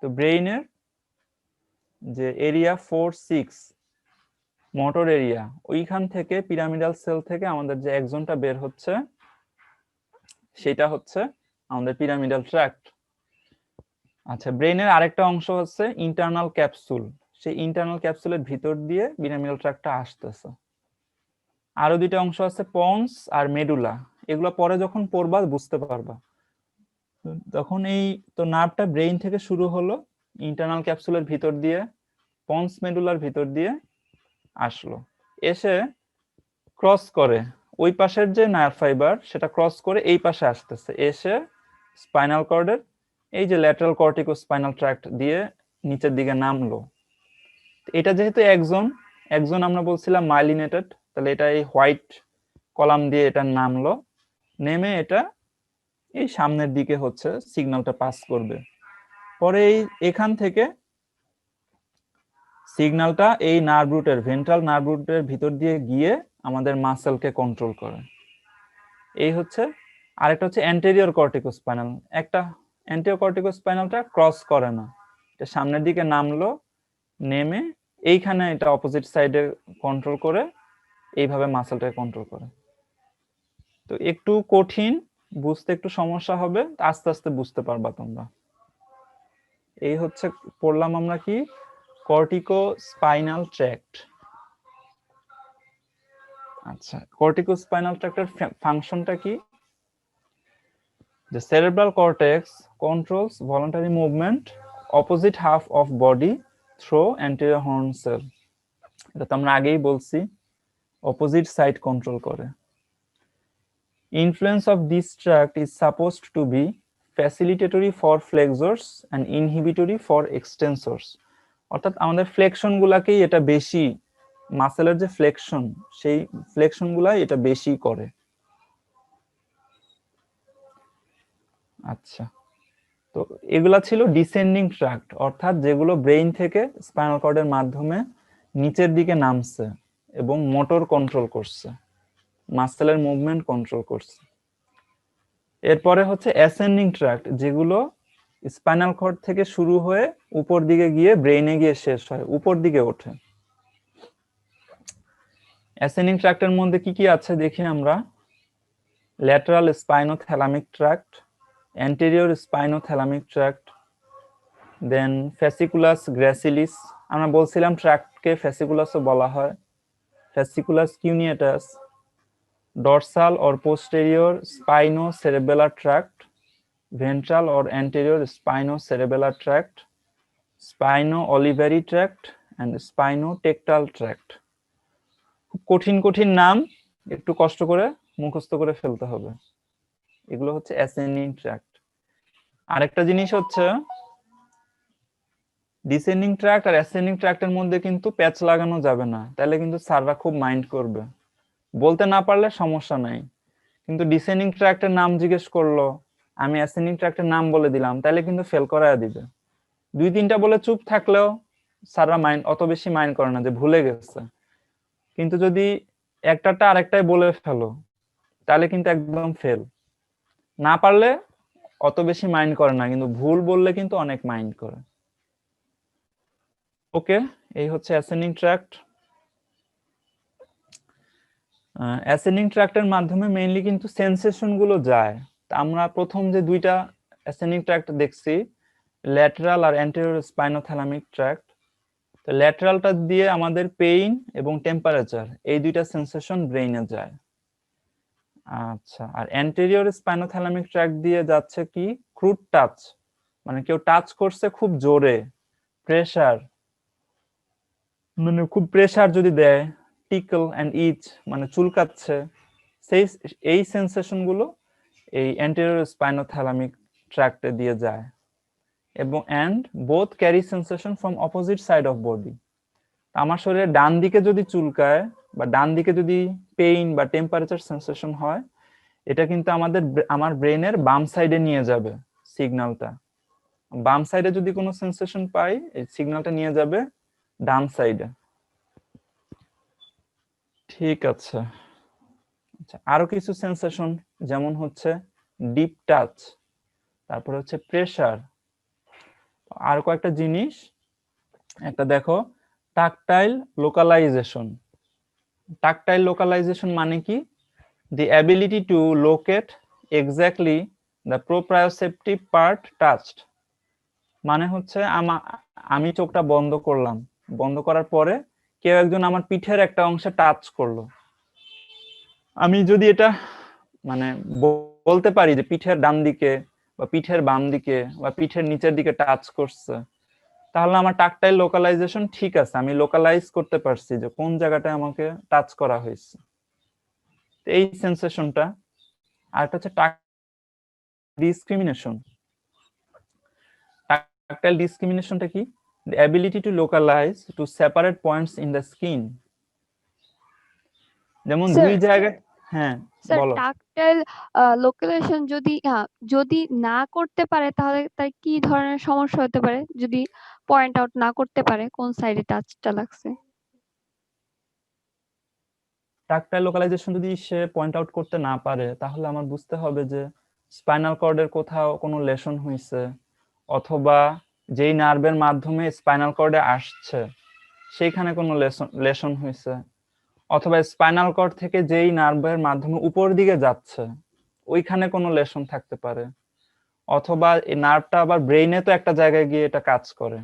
তো ব্রেইনের যে এরিয়া 4-6 মোটর এরিয়া, ওইখান থেকে পিরামিডাল সেল থেকে আমাদের যে একজনটা বের হচ্ছে সেটা হচ্ছে আমাদের পিরামিডাল ট্র্যাক্ট। আচ্ছা, ব্রেইনের আরেকটা অংশ হচ্ছে ইন্টারনাল ক্যাপসুল, সেই ইন্টারনাল ক্যাপসুলের ভিতর দিয়ে পিরামিডাল ট্র্যাক্টটা আসতেছে। আরো দুইটা অংশ আছে পন্স আর মেডুলা, এগুলো পরে যখন পড়বা বুঝতে পারবা। তখন এই তো নার্ভটা ব্রেইন থেকে শুরু হলো, ইন্টারনাল ক্যাপসুলের ভিতর দিয়ে পন্স মেডুলার ভিতর দিয়ে আসলো, এসে ক্রস করে ওই পাশের যে নার্ভ ফাইবার সেটা ক্রস করে এই পাশে আসতেছে, এসে স্পাইনাল কর্ডের এই যে ল্যাটারাল কর্টিকো স্পাইনাল ট্র্যাক্ট দিয়ে নিচের দিকে নামলো। এটা যেহেতু একজন আমরা বলছিলাম মাইলিনেটেড, তাহলে এটা এই হোয়াইট কলাম দিয়ে এটা নামলো, নেমে এটা এই সামনের দিকে হচ্ছে সিগন্যালটা পাস করবে। পরে এখান থেকে সিগন্যালটা এই নার্ভ রুটের ভেন্ট্রাল নার্ভ রুটের ভিতর দিয়ে গিয়ে আমাদের মাসেলকে কন্ট্রোল করে। এই হচ্ছে। আরেকটা হচ্ছে অ্যান্টেরিয়র কর্টিকোস্পাইনাল। একটা অ্যান্টেরিয়র কর্টিকোস্পাইনালটা ক্রস করে না, এটা সামনের দিকে নামলো, নেমে এইখানে এটা অপোজিট সাইডে কন্ট্রোল করে, এইভাবে মাসেলটাকে কন্ট্রোল করে। তো একটু কঠিন, বুঝতে একটু সমস্যা হবে, আস্তে আস্তে বুঝতে পারবা তোমরা। এই হচ্ছে পড়লাম আমরা কি কর্টিকোস্পাইনাল ট্র্যাক্ট। আচ্ছা, কর্টিকোস্পাইনাল ট্র্যাক্টের ফাংশনটা কি? The cerebral cortex controls voluntary movement opposite half of body through anterior horn cell. এটা তো আমরা আগেই বলছি, অপোজিট সাইড কন্ট্রোল করে। Influence of this tract is supposed to be facilitatory for flexors and inhibitory for extensors. অর্থাৎ আমাদের flexion গুলাকেই এটা বেশি, মাসেলের যে ফ্লেকশন সেই ফ্লেকশন গুলাই এটা বেশি করে। আচ্ছা, তো এগুলা ছিল ডিসেন্ডিং ট্র্যাক্ট, অর্থাৎ যেগুলো ব্রেইন থেকে স্পাইনাল কর্ডের মাধ্যমে নিচের দিকে নামছে এবং মোটর কন্ট্রোল করছে, মাসেলের মুভমেন্ট কন্ট্রোল করছে। এরপরে হচ্ছে অ্যাসেন্ডিং ট্র্যাক্ট, যেগুলো স্পাইনাল কর্ড থেকে শুরু হয়ে উপর দিকে গিয়ে ব্রেইনে গিয়ে শেষ হয়, উপর দিকে ওঠে। অ্যাসেন্ডিং ট্র্যাক্টের মধ্যে কি কি আছে দেখি আমরা। Lateral spinothalamic tract, anterior spinothalamic tract, then fasciculus gracilis, আমরা বলছিলাম ট্র্যাক্টকে ফ্যাসিকুলাসও বলা হয়, fasciculus cuneatus, dorsal or posterior spinocerebellar tract, ventral or anterior spinocerebellar tract, spino-olivary tract and spinotectal tract. খুব কঠিন কঠিন নাম, একটু কষ্ট করে মুখস্থ করে ফেলতে হবে। এগুলো হচ্ছে অ্যাসেন্ডিং ট্র্যাক্ট। আরেকটা জিনিস হচ্ছে ডিসেন্ডিং ট্র্যাক্ট আর অ্যাসেন্ডিং ট্র্যাক্টের মধ্যে কিন্তু প্যাচ লাগানো যাবে না, তাহলে কিন্তু স্যাররা খুব মাইন্ড করবে। বলতে না পারলে সমস্যা নাই, কিন্তু ডিসেন্ডিং ট্র্যাক্টের নাম জিজ্ঞেস করলো, আমি অ্যাসেন্ডিং ট্র্যাক্টের নাম বলে দিলাম, তাহলে কিন্তু ফেল করায় দিবে। দুই তিনটা বলে চুপ থাকলেও স্যাররা মাইন্ড অত বেশি মাইন্ড করে না যে ভুলে গেছে, কিন্তু যদি একটাটা আরেকটাই বলে ফেলো তাহলে কিন্তু একদম ফেল। না পারলে অত বেশি মাইন্ড করে না, কিন্তু ভুল বললে কিন্তু অনেক মাইন্ড করে। ওকে, এই হচ্ছে অ্যাসেন্ডিং ট্র্যাক্ট। অ্যাসেন্ডিং ট্র্যাক্টের মাধ্যমে মেইনলি কিন্তু সেন্সেশন গুলো যায়। তা আমরা প্রথম যে দুইটা অ্যাসেন্ডিং ট্র্যাক্ট দেখছি, ল্যাটারাল আর অ্যান্টেরিয়র স্পাইনোথ্যালামিক ট্র্যাক্ট, তো ল্যাটারালটা দিয়ে আমাদের পেইন এবং টেম্পারেচার এই দুইটা সেন্সেশন ব্রেইনে যায়। আচ্ছা, আর অ্যান্টেরিয়র স্পাইনোথ্যালামিক ট্র্যাক্ট দিয়ে যাচ্ছে কি ক্রুড টাচ, মানে কেউ টাচ করছে খুব জোরে, প্রেসার, মানে খুব প্রেসার যদি দেয়, টিকল এন্ড ইচ মানে চুলকাচ্ছে, সেই এই সেন্সেশন গুলো এই অ্যান্টেরিয়র স্পাইনোথ্যালামিক ট্র্যাক্টে দিয়ে যায়। এবং and both carry sensation from opposite side of body. আমার শরীরে ডান দিকে যদি চুলকায় বা ডান দিকে যদি পেইন বা টেম্পারেচার সেন্সেশন হয়, এটা কিন্তু আমার ব্রেনের বাম সাইডে নিয়ে যাবে সিগন্যালটা। বাম সাইডে যদি কোনো সেন্সেশন পাই, এই সিগন্যালটা নিয়ে যাবে ডান সাইডে। ঠিক আছে। আচ্ছা, আরো কিছু সেন্সেশন যেমন হচ্ছে ডিপ টাচ, তারপর হচ্ছে প্রেসার, আর কয়েকটা জিনিস। একটা দেখো টাকটাইল লোকালাইজেশন। টাকটাইল লোকালাইজেশন মানে কি? The ability to locate exactly the proprioceptive part touched. মানে হচ্ছে আমি চোখটা বন্ধ করলাম, বন্ধ করার পরে কেউ একজন আমার পিঠের একটা অংশে টাচ করলো, আমি যদি এটা মানে বলতে পারি যে পিঠের ডান দিকে বা পিঠের বাম দিকে বা পিঠের নিচের দিকে টাচ করছে, তাহলে আমার টাকটাইল লোকালাইজেশন ঠিক আছে, আমি লোকালাইজ করতে পারছি যে কোন জায়গাটায় আমাকে টাচ করা হয়েছে, এই সেন্সেশনটা। আর একটা হচ্ছে ডিসক্রিমিনেশন। টাকটাইল ডিসক্রিমিনেশনটা কি? The ability to localize to separate points in the skin. যেমন স্যার দুই জায়গায়, হ্যাঁ স্যার বলো। টাকটাইল লোকেশন যদি না করতে পারে তাহলে তার কি ধরনের সমস্যা হতে পারে, যদি পয়েন্ট আউট না করতে পারে কোন সাইডে টাচটা লাগছে? টাকটাইল লোকালাইজেশন যদি সে পয়েন্ট আউট করতে না পারে, তাহলে আমার বুঝতে হবে যে স্পাইনাল কর্ডের কোথাও কোনো লেশন হয়েছে, অথবা যেই নার্ভের মাধ্যমে স্পাইনাল কর্ডে আসছে সেইখানে কোনো লেশন হয়েছে, অথবা স্পাইনাল কর্ড থেকে যেই নার্ভের মাধ্যমে উপর দিকে যাচ্ছে ওইখানে কোনো লেশন থাকতে পারে, অথবা এই নার্ভটা আবার ব্রেইনে তো একটা জায়গায় গিয়ে এটা কাজ করে,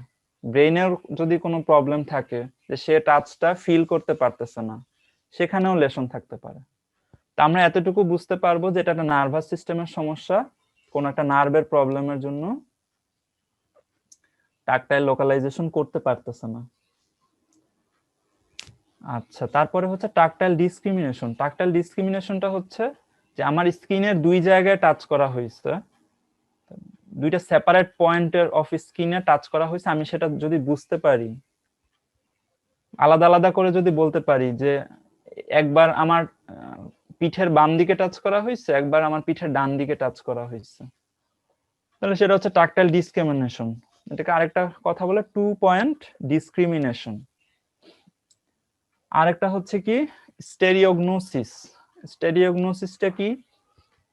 ব্রেইনের যদি কোনো প্রবলেম থাকে যে সে টাচটা ফিল করতে পারতেছে না, সেখানেও লেশন থাকতে পারে। তা আমরা এতটুকু বুঝতে পারবো যে এটা একটা নার্ভাস সিস্টেমের সমস্যা, কোন একটা নার্ভের প্রবলেমের জন্য টাকটাইল লোকালাইজেশন করতে পারতেছে না। আচ্ছা, তারপরে হচ্ছে টাকটাইল ডিসক্রিমিনেশন। টাকটাইল ডিসক্রিমিনেশনটা হচ্ছে যে আমার স্কিনের দুই জায়গায় টাচ করা হয়েছে, দুইটা সেপারেট পয়েন্টের অফ স্কিনে টাচ করা হয়েছে, আমি সেটা যদি বুঝতে পারি, আলাদা আলাদা করে যদি বলতে পারি যে একবার আমার পিঠের বাম দিকে টাচ করা হয়েছে, একবার আমার পিঠের ডান দিকে টাচ করা হয়েছে, তাহলে সেটা হচ্ছে টাকটাইল ডিসক্রিমিনেশন। এটাকে আরেকটা কথা বলে 2 পয়েন্ট ডিসক্রিমিনেশন। আরেকটা হচ্ছে কি স্টেরিওগনোসিস। স্টেরিওগনোসিসটা কি?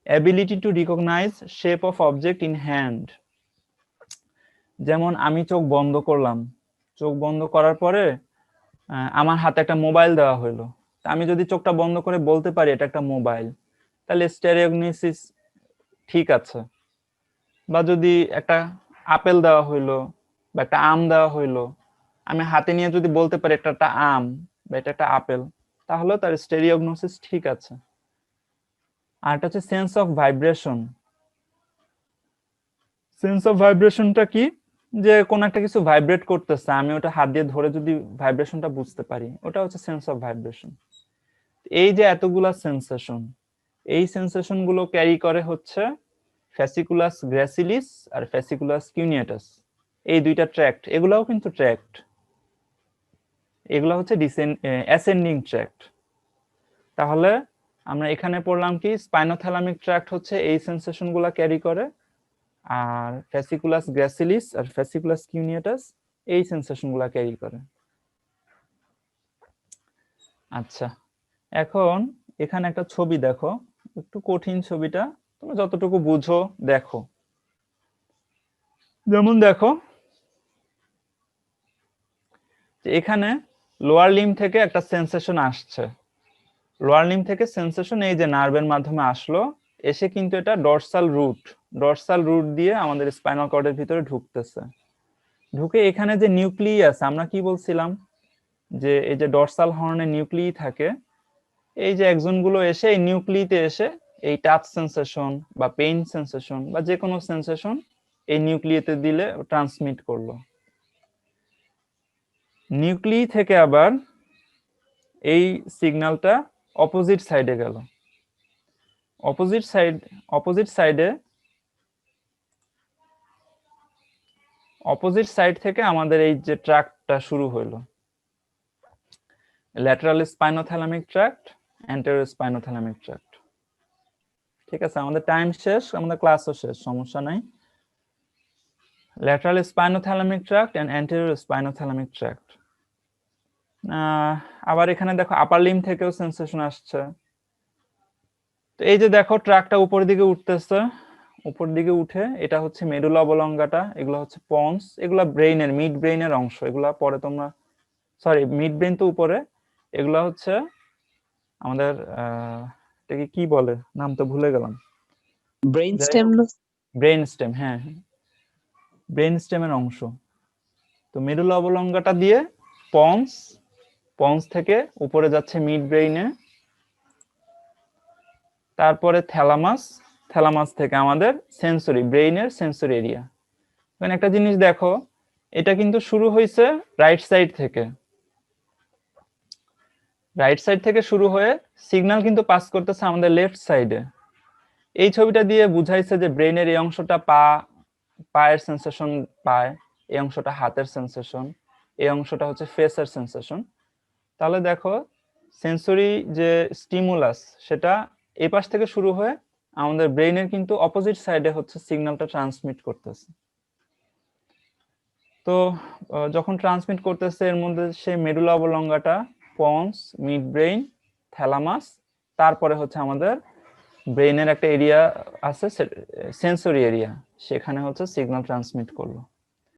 Ability to recognize shape of object in hand. যেমন আমি চোখ বন্ধ করলাম, চোখ বন্ধ করার পরে আমার হাতে একটা মোবাইল দেওয়া হলো, তা আমি যদি চোখটা বন্ধ করে বলতে পারি এটা একটা মোবাইল, তাহলে স্টেরিওগনোসিস ঠিক আছে। বা যদি একটা আপেল দেওয়া হইলো বা একটা আম দেওয়া হইলো, আমি হাতে নিয়ে যদি বলতে পারি এটা একটা আম বা এটা একটা আপেল, তাহলে তার স্টেরিওগনোসিস ঠিক আছে। আর এটা হচ্ছে sense of vibration. Sense of ভাইব্রেশনটা কি? যে কোন একটা কিছু ভাইব্রেট করতেছে, আমি ওটা হাত দিয়ে ধরে যদি ভাইব্রেশনটা বুঝতে পারি, ওটা হচ্ছে সেন্স অফ ভাইব্রেশন। এই যে এতগুলা সেন্সেশন, এই সেন্সেশন গুলো ক্যারি করে হচ্ছে ফ্যাসিকুলাস গ্র্যাসিলিস আর ফ্যাসিকুলাস কিউনিয়াটাস, এই দুইটা ট্র্যাক্ট। এগুলাও কিন্তু ট্র্যাক্ট, এগুলো হচ্ছে অ্যাসেন্ডিং ট্র্যাক্ট। তাহলে আমরা এখানে পড়লাম কি স্পাইনোথ্যালামিক ট্র্যাক্ট হচ্ছে এই সেন্সেশন গুলা ক্যারি করে, আর ফ্যাসিকুলাস গ্র্যাসিলিস আর ফ্যাসিকুলাস কিউনিয়াটাস এই সেন্সেশন গুলা ক্যারি করে। আচ্ছা, এখন এখানে একটা ছবি দেখো, একটু কঠিন ছবিটা, তুমি যতটুকু বুঝো দেখো। যেমন দেখো যে এখানে লোয়ার লিম্ব থেকে একটা সেন্সেশন আসছে, লোয়ার লিম্ব থেকে সেন্সেশন এই যে নার্ভের মাধ্যমে আসলো, এসে কিন্তু এটা ডর্সাল রুট দিয়ে আমাদের স্পাইনাল কর্ডের ভিতরে ঢুকতেছে। ঢুকে এখানে যে নিউক্লিয়াস, আমরা কি বলছিলাম যে এই যে ডর্সাল হর্নে নিউক্লিয়াই থাকে, এই যে এক্সন গুলো এসে এই নিউক্লিতে এসে এই টাচ সেন্সেশন বা পেইন সেন্সেশন বা যে কোনো সেন্সেশন এই নিউক্লিয়াতে দিলে ট্রান্সমিট করলো। নিউক্লিয় থেকে আবার এই সিগন্যালটা অপোজিট সাইডে গেল, অপোজিট সাইড থেকে আমাদের এই যে ট্র্যাক্টটা শুরু হলো, lateral spinothalamic tract, anterior spinothalamic tract. ঠিক আছে, আমাদের টাইম শেষ, আমাদের ক্লাসও শেষ, সমস্যা নাই। Lateral spinothalamic tract and anterior spinothalamic tract. আবার এখানে দেখো আপার লিম্ব থেকেও সেন্সেশন আসছে। তো এই যে দেখো ট্র্যাকটা উপরের দিকে উঠতেছে, উপর দিকে উঠে এটা হচ্ছে মেডুলা অবলঙ্গাটা, এগুলো হচ্ছে পন্স, এগুলা ব্রেইনের মিড ব্রেইনের অংশ, এগুলা পরে তোমরা, সরি মিড ব্রেইন তো উপরে, এগুলা হচ্ছে আমাদের এটাকে কি বলে, নাম তো ভুলে গেলাম, ব্রেইন স্টেম। ব্রেইন স্টেম, হ্যাঁ ব্রেইন স্টেমের অংশ। তো মেডুলা অবলঙ্গাটা দিয়ে পন্স থেকে উপরে যাচ্ছে মিড ব্রেইনে, তারপরে থ্যালামাস থেকে আমাদের সেন্সরি, ব্রেইনের সেন্সরি এরিয়া। এখানে একটা জিনিস দেখো, এটা কিন্তু শুরু হয়েছে রাইট সাইড থেকে শুরু হয়ে সিগন্যাল কিন্তু পাস করতেছে আমাদের লেফট সাইডে। এই ছবিটা দিয়ে বুঝাইছে যে ব্রেইনের এই অংশটা পায়ের সেন্সেশন পায়, এই অংশটা হাতের সেন্সেশন, এই অংশটা হচ্ছে ফেসের সেন্সেশন। তাহলে দেখো সেন্সরি যে স্টিমুলাস সেটা এই পাশ থেকে শুরু হয়ে আমাদের ব্রেইনের কিন্তু অপোজিট সাইডে হচ্ছে সিগন্যালটা ট্রান্সমিট করতেছে। তো যখন ট্রান্সমিট করতেছে এর মধ্যে সেই medulla অবলঙ্গাটা, ponds, mid brain, thalamus, তারপরে হচ্ছে আমাদের ব্রেইনের একটা এরিয়া আছে সেন্সরি এরিয়া, সেখানে হচ্ছে সিগন্যাল ট্রান্সমিট করলো।